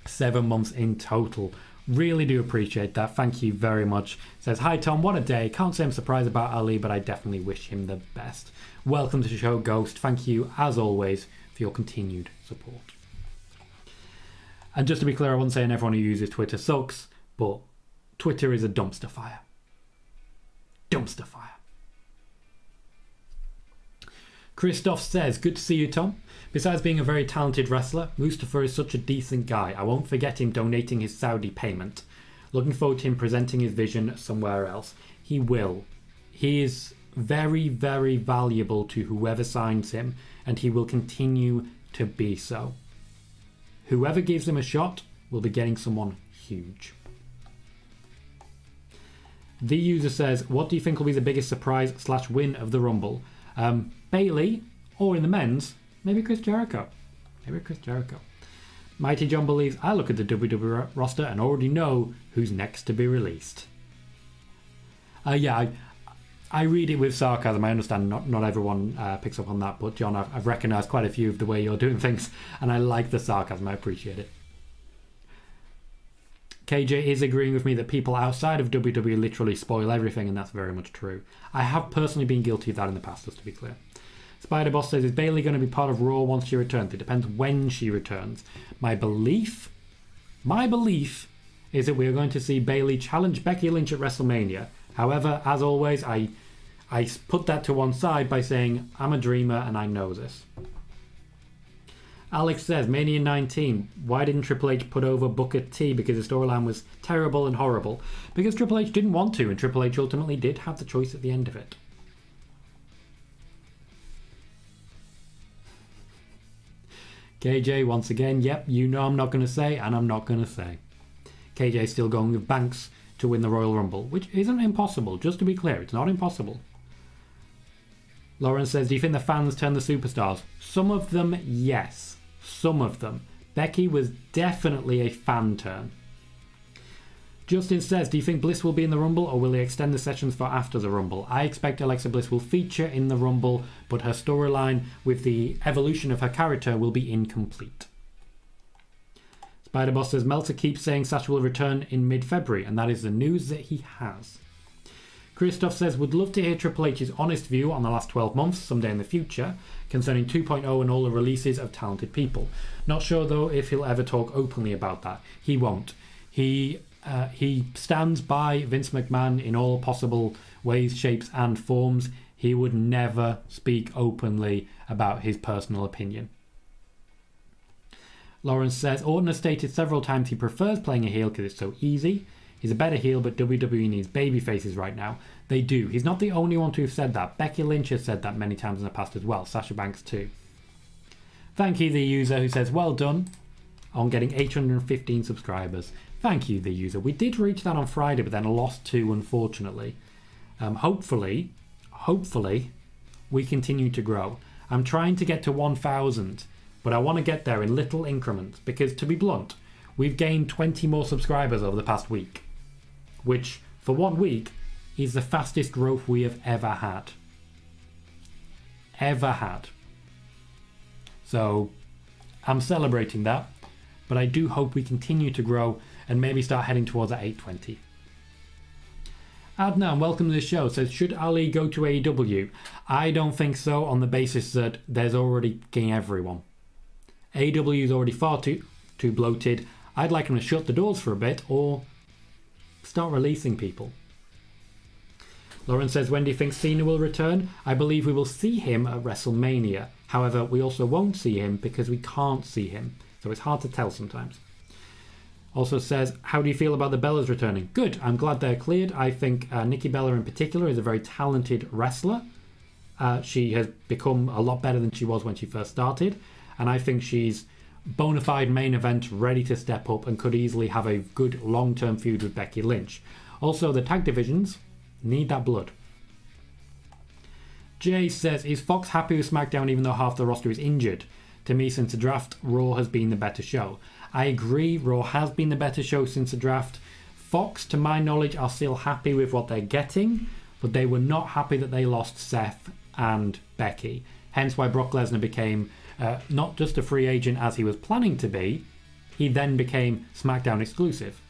7 months in total. Really do appreciate that. Thank you very much. Says, hi Tom, what a day. Can't say I'm surprised about Ali, but I definitely wish him the best. Welcome to the show, Ghost. Thank you, as always, for your continued support. And just to be clear, I wasn't saying everyone who uses Twitter sucks, but Twitter is a dumpster fire. Dumpster fire. Christoph says, good to see you, Tom. Besides being a very talented wrestler, Mustafa is such a decent guy. I won't forget him donating his Saudi payment. Looking forward to him presenting his vision somewhere else. He will. He is very, very valuable to whoever signs him, and he will continue to be so. Whoever gives him a shot will be getting someone huge. The user says, what do you think will be the biggest surprise/win of the Rumble? Bayley, or in the men's, maybe Chris Jericho. Mighty John believes, I look at the WWE roster and already know who's next to be released. I read it with sarcasm. I understand not everyone picks up on that, but John, I've recognised quite a few of the way you're doing things, and I like the sarcasm. I appreciate it. KJ is agreeing with me that people outside of WWE literally spoil everything, and that's very much true. I have personally been guilty of that in the past, just to be clear. Spider Boss says, is Bayley going to be part of Raw once she returns? It depends when she returns. My belief is that we are going to see Bayley challenge Becky Lynch at WrestleMania. However, as always, I put that to one side by saying I'm a dreamer and I know this. Alex says, Mania 19, why didn't Triple H put over Booker T? Because the storyline was terrible and horrible. Because Triple H didn't want to, and Triple H ultimately did have the choice at the end of it. KJ, once again, yep, you know I'm not going to say, and I'm not going to say. KJ still going with Banks to win the Royal Rumble, which isn't impossible. Just to be clear, it's not impossible. Lauren says, do you think the fans turn the superstars? Some of them, yes. Some of them. Becky was definitely a fan turn. Justin says, do you think Bliss will be in the Rumble, or will they extend the sessions for after the Rumble? I expect Alexa Bliss will feature in the Rumble, but her storyline with the evolution of her character will be incomplete. Spider-Boss says, Meltzer keeps saying Sasha will return in mid-February, and that is the news that he has. Christoph says, would love to hear Triple H's honest view on the last 12 months someday in the future concerning 2.0 and all the releases of talented people. Not sure though if he'll ever talk openly about that. He won't. He stands by Vince McMahon in all possible ways, shapes and forms. He would never speak openly about his personal opinion. Lawrence says, Orton has stated several times he prefers playing a heel because it's so easy. He's a better heel, but WWE needs baby faces right now. They do. He's not the only one to have said that. Becky Lynch has said that many times in the past as well. Sasha Banks too. Thank you, the user, who says, well done on getting 815 subscribers. Thank you, the user. We did reach that on Friday, but then lost 2, unfortunately. Hopefully, we continue to grow. I'm trying to get to 1,000, but I want to get there in little increments because, to be blunt, we've gained 20 more subscribers over the past week, which, for 1 week, is the fastest growth we have ever had. So, I'm celebrating that, but I do hope we continue to grow and maybe start heading towards that 820. Adnan, welcome to the show, says, should Ali go to AEW? I don't think so, on the basis that there's already getting everyone. AEW is already far too bloated. I'd like him to shut the doors for a bit or start releasing people. Lauren says, when do you think Cena will return? I believe we will see him at WrestleMania. However, we also won't see him because we can't see him. So it's hard to tell sometimes. Also says, how do you feel about the Bellas returning? Good. I'm glad they're cleared. I think Nikki Bella in particular is a very talented wrestler. She has become a lot better than she was when she first started. And I think she's bona fide main event, ready to step up and could easily have a good long-term feud with Becky Lynch. Also, the tag divisions need that blood. Jay says, is Fox happy with SmackDown even though half the roster is injured? To me, since the draft, Raw has been the better show. I agree, Raw has been the better show since the draft. Fox, to my knowledge, are still happy with what they're getting, but they were not happy that they lost Seth and Becky. Hence why Brock Lesnar became not just a free agent as he was planning to be, he then became SmackDown exclusive.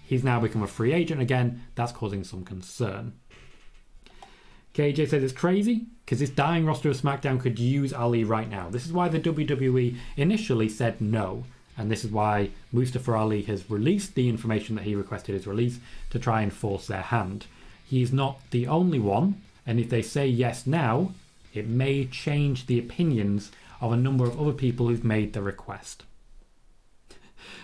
He's now become a free agent again. That's causing some concern. KJ says it's crazy because this dying roster of SmackDown could use Ali right now. This is why the WWE initially said no. And this is why Mustafa Ali has released the information that he requested his release to try and force their hand. He's not the only one. And if they say yes now, it may change the opinions of a number of other people who've made the request.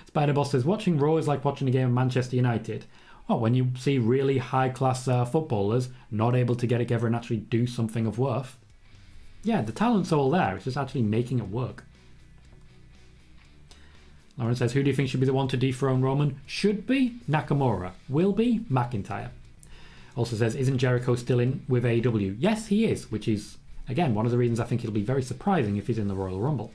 Spider-Boss says, watching Raw is like watching a game of Manchester United. Well, when you see really high-class footballers not able to get together and actually do something of worth. Yeah, the talent's all there. It's just actually making it work. Lauren says, who do you think should be the one to dethrone Roman? Should be Nakamura. Will be McIntyre. Also says, isn't Jericho still in with AEW? Yes, he is, which is, again, one of the reasons I think it'll be very surprising if he's in the Royal Rumble.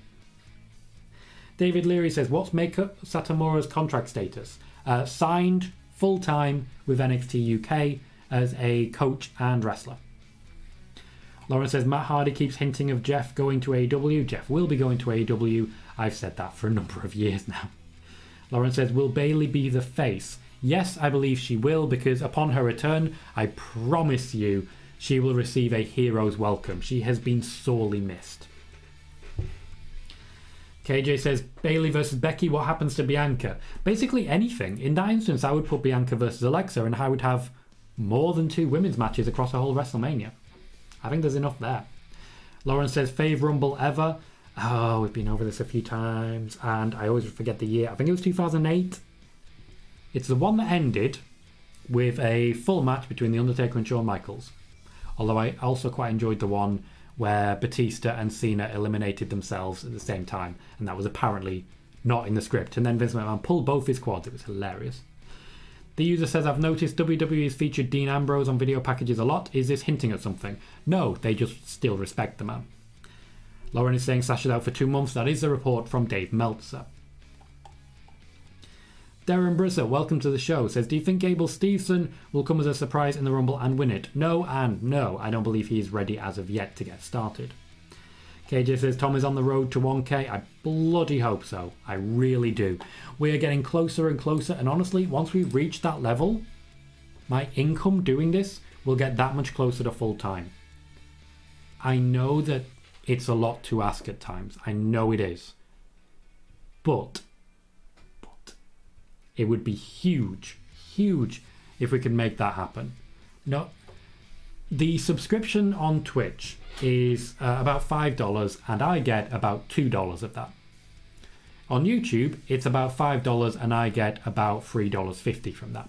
David Leary says, what's Meiko Satomura's contract status? Signed full-time with NXT UK as a coach and wrestler. Lauren says, Matt Hardy keeps hinting of Jeff going to AEW. Jeff will be going to AEW. I've said that for a number of years now. Lauren says, will Bayley be the face? Yes, I believe she will, because upon her return, I promise you, she will receive a hero's welcome. She has been sorely missed. KJ says, Bayley versus Becky, what happens to Bianca? Basically anything. In that instance, I would put Bianca versus Alexa and I would have more than 2 women's matches across a whole WrestleMania. I think there's enough there. Lauren says, fave Rumble ever? Oh, we've been over this a few times and I always forget the year. I think it was 2008. It's the one that ended with a full match between The Undertaker and Shawn Michaels. Although I also quite enjoyed the one where Batista and Cena eliminated themselves at the same time, and that was apparently not in the script. And then Vince McMahon pulled both his quads. It was hilarious. The user says, I've noticed WWE has featured Dean Ambrose on video packages a lot. Is this hinting at something? No, they just still respect the man. Lauren is saying Sasha's out for 2 months. That is the report from Dave Meltzer. Darren Brissa, welcome to the show, says, do you think Gable Steveson will come as a surprise in the Rumble and win it? No and no. I don't believe he is ready as of yet to get started. KJ says, Tom is on the road to 1K. I bloody hope so. I really do. We are getting closer and closer, and honestly, once we reach that level, my income doing this will get that much closer to full time. I know that it's a lot to ask at times. I know it is. But it would be huge if we could make that happen. No, the subscription on Twitch is about $5 and I get about $2 of that. On YouTube, it's about $5 and I get about $3.50 from that.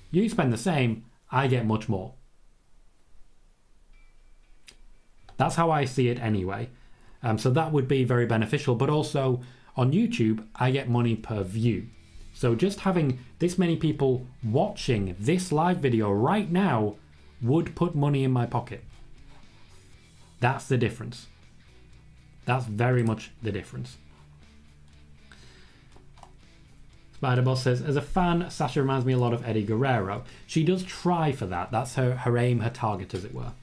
You spend the same, I get much more. That's how I see it anyway. So that would be very beneficial, but also on YouTube, I get money per view. So just having this many people watching this live video right now would put money in my pocket. That's the difference. That's very much the difference. Spider-Boss says, as a fan, Sasha reminds me a lot of Eddie Guerrero. She does try for that. That's her aim, her target, as it were.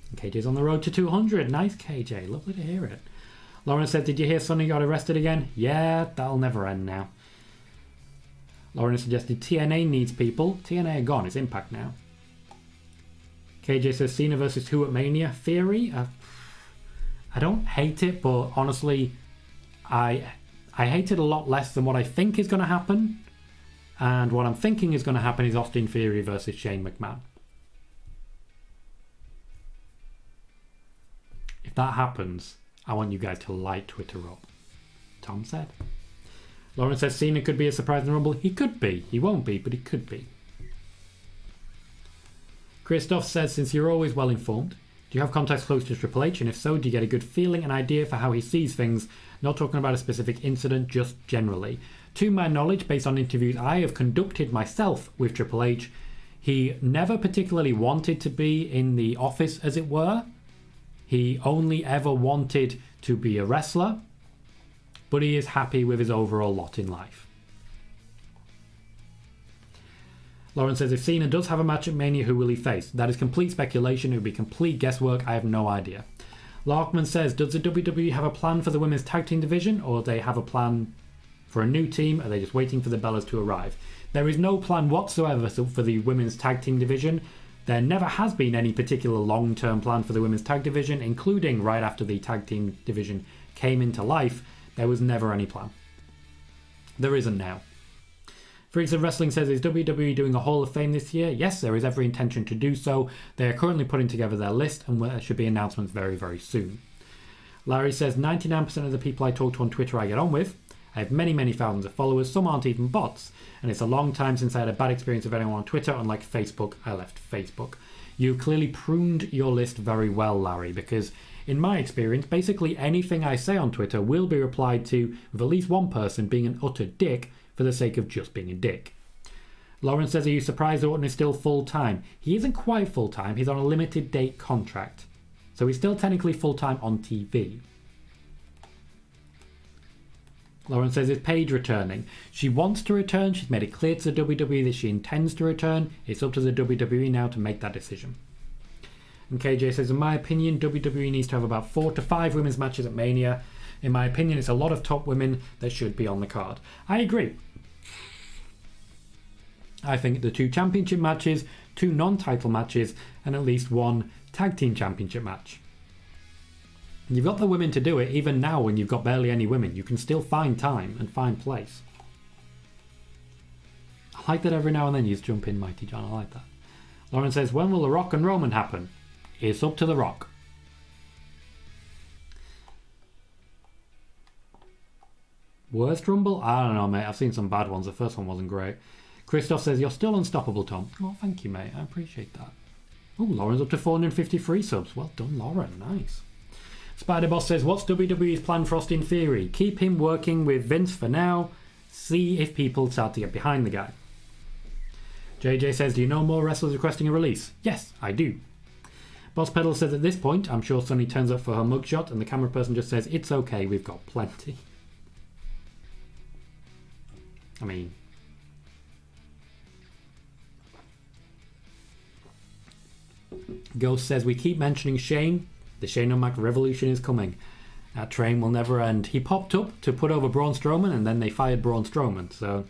And KJ's on the road to 200. Nice, KJ. Lovely to hear it. Lauren said, did you hear Sonny got arrested again? Yeah, that'll never end now. Lauren suggested TNA needs people. TNA are gone. It's Impact now. KJ says, Cena versus who at Mania? Theory? I don't hate it, but honestly, I hate it a lot less than what I think is going to happen. And what I'm thinking is going to happen is Austin Theory versus Shane McMahon. If that happens, I want you guys to light Twitter up. Tom said. Lauren says Cena could be a surprise in the Rumble. He could be. He won't be, but he could be. Christoph says, since you're always well informed, do you have contacts close to Triple H? And if so, do you get a good feeling and idea for how he sees things? Not talking about a specific incident, just generally. To my knowledge, based on interviews I have conducted myself with Triple H, he never particularly wanted to be in the office, as it were. He only ever wanted to be a wrestler, but he is happy with his overall lot in life. Lauren says, if Cena does have a match at Mania, who will he face? That is complete speculation. It would be complete guesswork. I have no idea. Larkman says, does the WWE have a plan for the women's tag team division, or do they have a plan for a new team? Are they just waiting for the Bellas to arrive? There is no plan whatsoever for the women's tag team division. There never has been any particular long-term plan for the women's tag division, including right after the tag team division came into life. There was never any plan. There isn't now. Freaks of Wrestling says, is WWE doing a Hall of Fame this year? Yes, there is every intention to do so. They are currently putting together their list, and there should be announcements very, very soon. Larry says, 99% of the people I talk to on Twitter I get on with. I have many, many thousands of followers. Some aren't even bots. And it's a long time since I had a bad experience with anyone on Twitter. Unlike Facebook, I left Facebook. You clearly pruned your list very well, Larry, because in my experience, basically anything I say on Twitter will be replied to with at least one person being an utter dick for the sake of just being a dick. Lauren says, are you surprised Orton is still full-time? He isn't quite full-time. He's on a limited date contract. So he's still technically full-time on TV. Lauren says, is Paige returning? She wants to return. She's made it clear to the WWE that she intends to return. It's up to the WWE now to make that decision. And KJ says, in my opinion, WWE needs to have about 4 to 5 women's matches at Mania. In my opinion, it's a lot of top women that should be on the card. I agree. I think the 2 championship matches, 2 non-title matches, and at least 1 tag team championship match. You've got the women to do it. Even now when you've got barely any women, you can still find time and find place. I like that every now and then you just jump in, Mighty John. I like that. Lauren says, when will The Rock and Roman happen? It's up to The Rock. Worst Rumble? I don't know, mate. I've seen some bad ones. The first one wasn't great. Christoph says, you're still unstoppable, Tom. Oh, thank you, mate. I appreciate that. Oh, Lauren's up to 453 subs. Well done, Lauren. Nice. Spider-Boss says, what's WWE's plan for Austin Theory? Keep him working with Vince for now. See if people start to get behind the guy. JJ says, do you know more wrestlers requesting a release? Yes, I do. Boss Pedal says, at this point, I'm sure Sunny turns up for her mugshot and the camera person just says, it's okay, we've got plenty. I mean... Ghost says, we keep mentioning Shane. The Shane O'Mac revolution is coming. That train will never end. He popped up to put over Braun Strowman and then they fired Braun Strowman, so...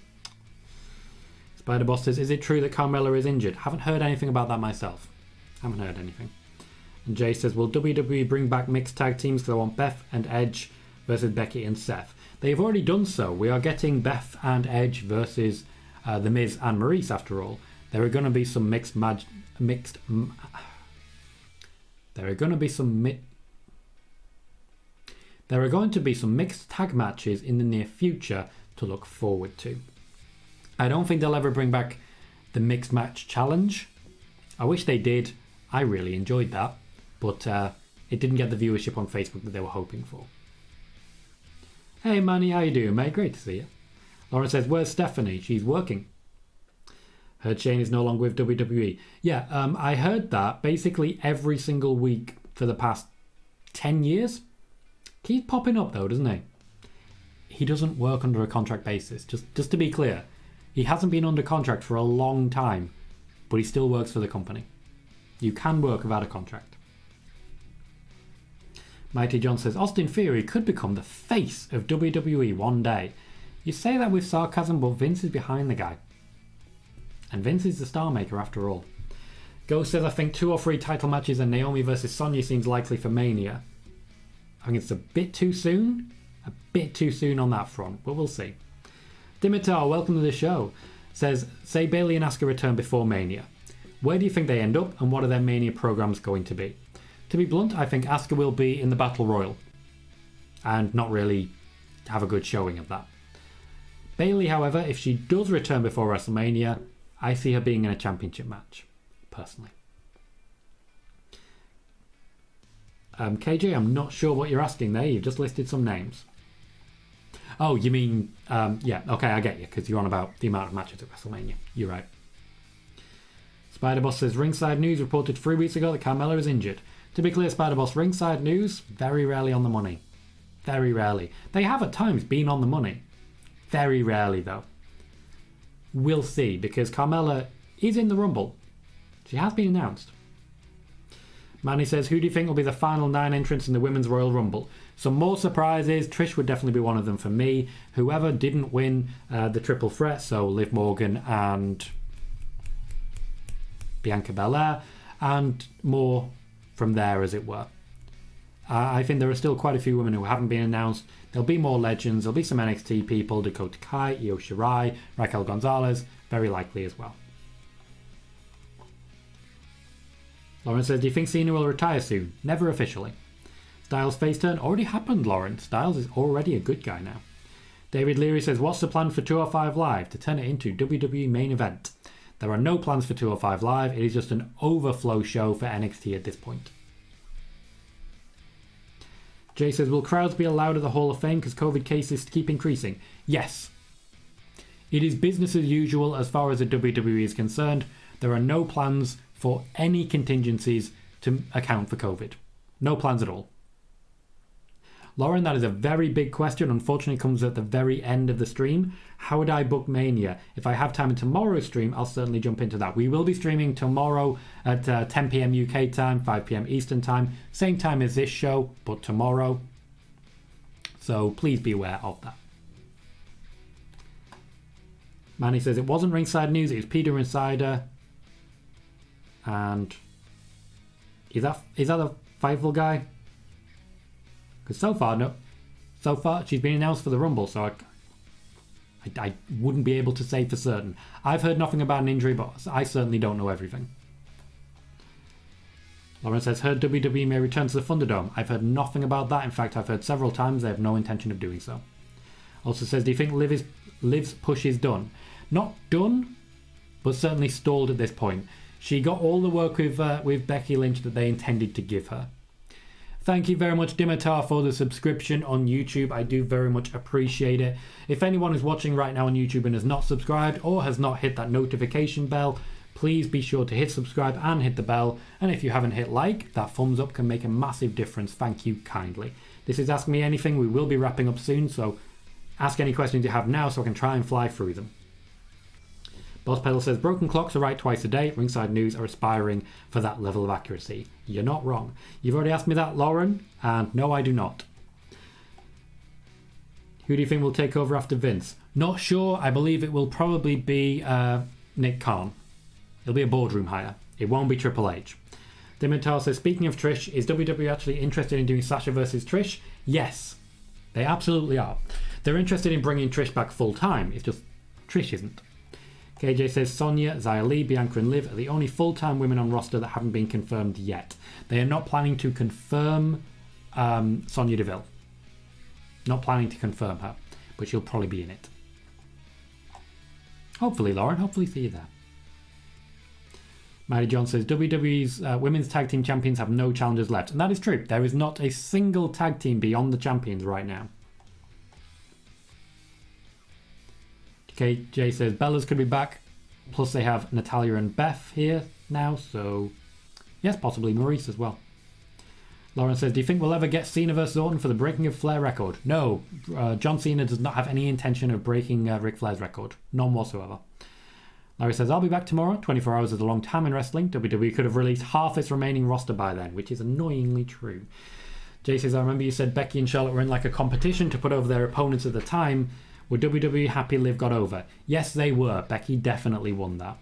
Spider-Boss says, is it true that Carmella is injured? Haven't heard anything about that myself. Haven't heard anything. And Jay says, will WWE bring back mixed tag teams because I want Beth and Edge versus Becky and Seth? They've already done so. We are getting Beth and Edge versus The Miz and Maurice after all. There are going to be some mixed tag matches in the near future to look forward to. I don't think they'll ever bring back the mixed match challenge. I wish they did. I really enjoyed that, but it didn't get the viewership on Facebook that they were hoping for. Hey Manny, how you doing, mate? Great to see you. Lauren says, where's Stephanie? She's working. Heard Shane is no longer with WWE. Yeah, I heard that basically every single week for the past 10 years. Keeps popping up though, doesn't he? He doesn't work under a contract basis. Just to be clear, he hasn't been under contract for a long time, but he still works for the company. You can work without a contract. Mighty John says, Austin Theory could become the face of WWE one day. You say that with sarcasm, but Vince is behind the guy. And Vince is the star maker after all. Ghost says, I think 2 or 3 title matches and Naomi versus Sonya seems likely for Mania. I think it's a bit too soon. A bit too soon on that front, but we'll see. Dimitar, welcome to the show. Says, say Bayley and Asuka return before Mania. Where do you think they end up, and what are their Mania programs going to be? To be blunt, I think Asuka will be in the Battle Royal, and not really have a good showing of that. Bayley, however, if she does return before WrestleMania, I see her being in a championship match, personally. KJ, I'm not sure what you're asking there. You've just listed some names. Oh, you mean, yeah, okay, I get you, because you're on about the amount of matches at WrestleMania. You're right. Spider-Boss says, Ringside News reported 3 weeks ago that Carmella is injured. To be clear, Spider-Boss, Ringside News, very rarely on the money. Very rarely. They have at times been on the money. Very rarely, though. We'll see, because Carmella is in the Rumble. She has been announced. Manny says, who do you think will be the final 9 entrants in the Women's Royal Rumble? Some more surprises. Trish would definitely be one of them for me. Whoever didn't win the triple threat, so Liv Morgan and Bianca Belair, and more from there, as it were. I think there are still quite a few women who haven't been announced. There'll be more legends. There'll be some NXT people, Dakota Kai, Io Shirai, Raquel Gonzalez, very likely as well. Lauren says, do you think Cena will retire soon? Never officially. Styles' face turn already happened, Lauren. Styles is already a good guy now. David Leary says, what's the plan for 205 Live to turn it into WWE main event? There are no plans for 205 Live. It is just an overflow show for NXT at this point. Jay says, will crowds be allowed at the Hall of Fame because COVID cases keep increasing? Yes. It is business as usual as far as the WWE is concerned. There are no plans for any contingencies to account for COVID. No plans at all. Lauren, that is a very big question. Unfortunately, it comes at the very end of the stream. How would I book Mania? If I have time in tomorrow's stream, I'll certainly jump into that. We will be streaming tomorrow at 10 p.m. UK time, 5 p.m. Eastern time. Same time as this show, but tomorrow. So please be aware of that. Manny says, it wasn't Ringside News, it was Peter Insider. And is that the Fightful guy? Because so far she's been announced for the Rumble, so I wouldn't be able to say for certain. I've heard nothing about an injury, but I certainly don't know everything. Lauren says, heard WWE may return to the Thunderdome. I've heard nothing about that. In fact, I've heard several times they have no intention of doing so. Also says, do you think Liv's push is done? Not done, but certainly stalled at this point. She got all the work with Becky Lynch that they intended to give her. Thank you very much, Dimitar, for the subscription on YouTube. I do very much appreciate it. If anyone is watching right now on YouTube and has not subscribed or has not hit that notification bell, please be sure to hit subscribe and hit the bell. And if you haven't hit like, that thumbs up can make a massive difference. Thank you kindly. This is Ask Me Anything. We will be wrapping up soon, so ask any questions you have now so I can try and fly through them. Boss Pedal says, broken clocks are right twice a day. Ringside News are aspiring for that level of accuracy. You're not wrong. You've already asked me that, Lauren, and no, I do not. Who do you think will take over after Vince? Not sure. I believe it will probably be Nick Khan. It'll be a boardroom hire. It won't be Triple H. Dimitar says, speaking of Trish, is WWE actually interested in doing Sasha versus Trish? Yes, they absolutely are. They're interested in bringing Trish back full time. It's just Trish isn't. KJ says, Sonya, Xia Li, Bianca and Liv are the only full-time women on roster that haven't been confirmed yet. They are not planning to confirm Sonya Deville. Not planning to confirm her, but she'll probably be in it. Hopefully, Lauren. Hopefully see you there. Mighty John says, WWE's women's tag team champions have no challengers left. And that is true. There is not a single tag team beyond the champions right now. KJ says, Bellas could be back. Plus they have Natalia and Beth here now. So, yes, possibly Maurice as well. Lauren says, do you think we'll ever get Cena vs Orton for the breaking of Flair record? No, John Cena does not have any intention of breaking Ric Flair's record. None whatsoever. Larry says, I'll be back tomorrow. 24 hours is a long time in wrestling. WWE could have released half its remaining roster by then, which is annoyingly true. Jay says, I remember you said Becky and Charlotte were in like a competition to put over their opponents at the time. Were WWE happy Liv got over? Yes, they were. Becky definitely won that.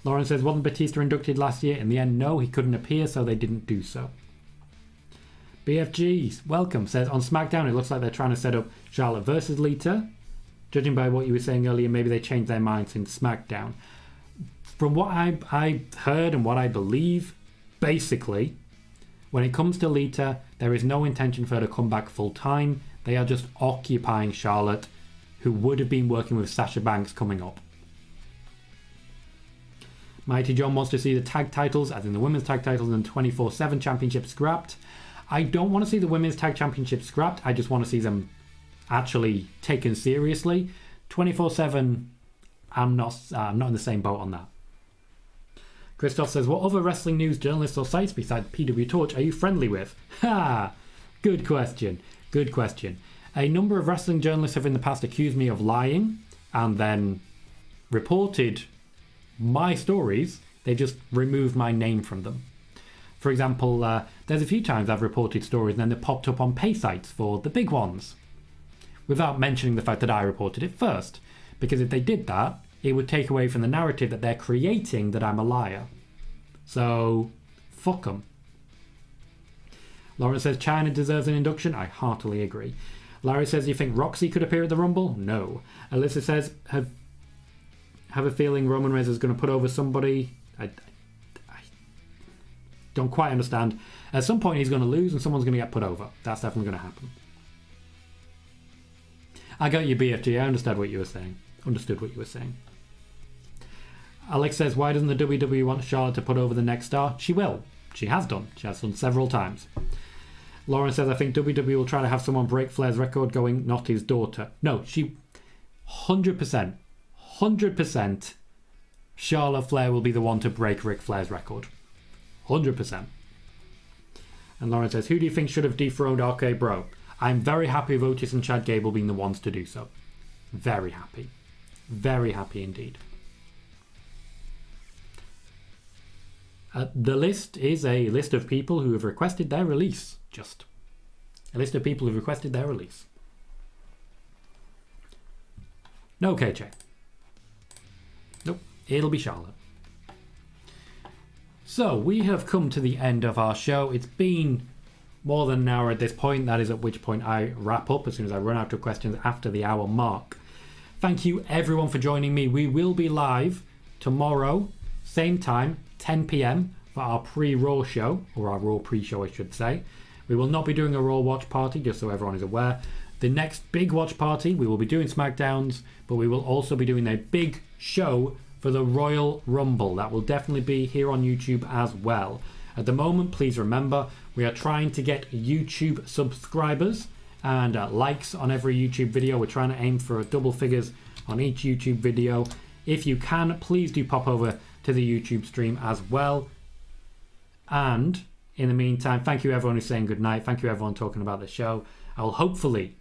Lauren says, wasn't Batista inducted last year? In the end, no, he couldn't appear, so they didn't do so. BFG, welcome, says, on SmackDown, it looks like they're trying to set up Charlotte versus Lita. Judging by what you were saying earlier, maybe they changed their minds in SmackDown. From what I heard and what I believe, basically, when it comes to Lita, there is no intention for her to come back full time. They are just occupying Charlotte, who would have been working with Sasha Banks coming up. Mighty John wants to see the tag titles, as in the women's tag titles and 24/7 championship scrapped. I don't want to see the women's tag championship scrapped. I just want to see them actually taken seriously. 24/7, I'm not in the same boat on that. Christoph says, what other wrestling news journalists or sites besides PW Torch are you friendly with? Ha! Good question. Good question. A number of wrestling journalists have in the past accused me of lying and then reported my stories. They just removed my name from them. For example, there's a few times I've reported stories and then they popped up on pay sites for the big ones, without mentioning the fact that I reported it first. Because if they did that, it would take away from the narrative that they're creating that I'm a liar. So, fuck them. Lauren says, China deserves an induction. I heartily agree. Larry says, do you think Roxy could appear at the Rumble? No. Alyssa says, have a feeling Roman Reigns is going to put over somebody. I don't quite understand. At some point he's going to lose and someone's going to get put over. That's definitely going to happen. I got you, BFG. I understood what you were saying. Alex says, why doesn't the WWE want Charlotte to put over the next star? She will. She has done. She has done several times. Lauren says, I think WWE will try to have someone break Flair's record going, not his daughter. No, she 100% Charlotte Flair will be the one to break Ric Flair's record. 100%. And Lauren says, who do you think should have dethroned RK Bro? I'm very happy with Otis and Chad Gable being the ones to do so. Very happy. Very happy indeed. The list is a list of people who have requested their release. Just a list of people who have requested their release. No KJ. Nope. It'll be Charlotte. So, we have come to the end of our show. It's been more than an hour at this point. That is at which point I wrap up as soon as I run out of questions after the hour mark. Thank you everyone for joining me. We will be live tomorrow, same time, 10 p.m. for our pre-Raw show, or our Raw pre-show I should say. We will not be doing a Raw watch party, just so everyone is aware. The next big watch party, we will be doing SmackDowns, but we will also be doing a big show for the Royal Rumble. That will definitely be here on YouTube as well. At the moment, please remember, we are trying to get YouTube subscribers and likes on every YouTube video. We're trying to aim for double figures on each YouTube video. If you can, please do pop over to the YouTube stream as well. And in the meantime, thank you everyone who's saying goodnight. Thank you everyone talking about the show. I will hopefully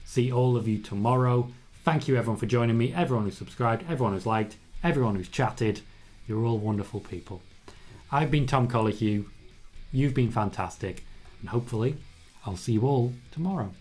see all of you tomorrow. Thank you everyone for joining me, everyone who's subscribed, everyone who's liked, everyone who's chatted. You're all wonderful people. I've been Tom Colohue. You've been fantastic. And hopefully, I'll see you all tomorrow.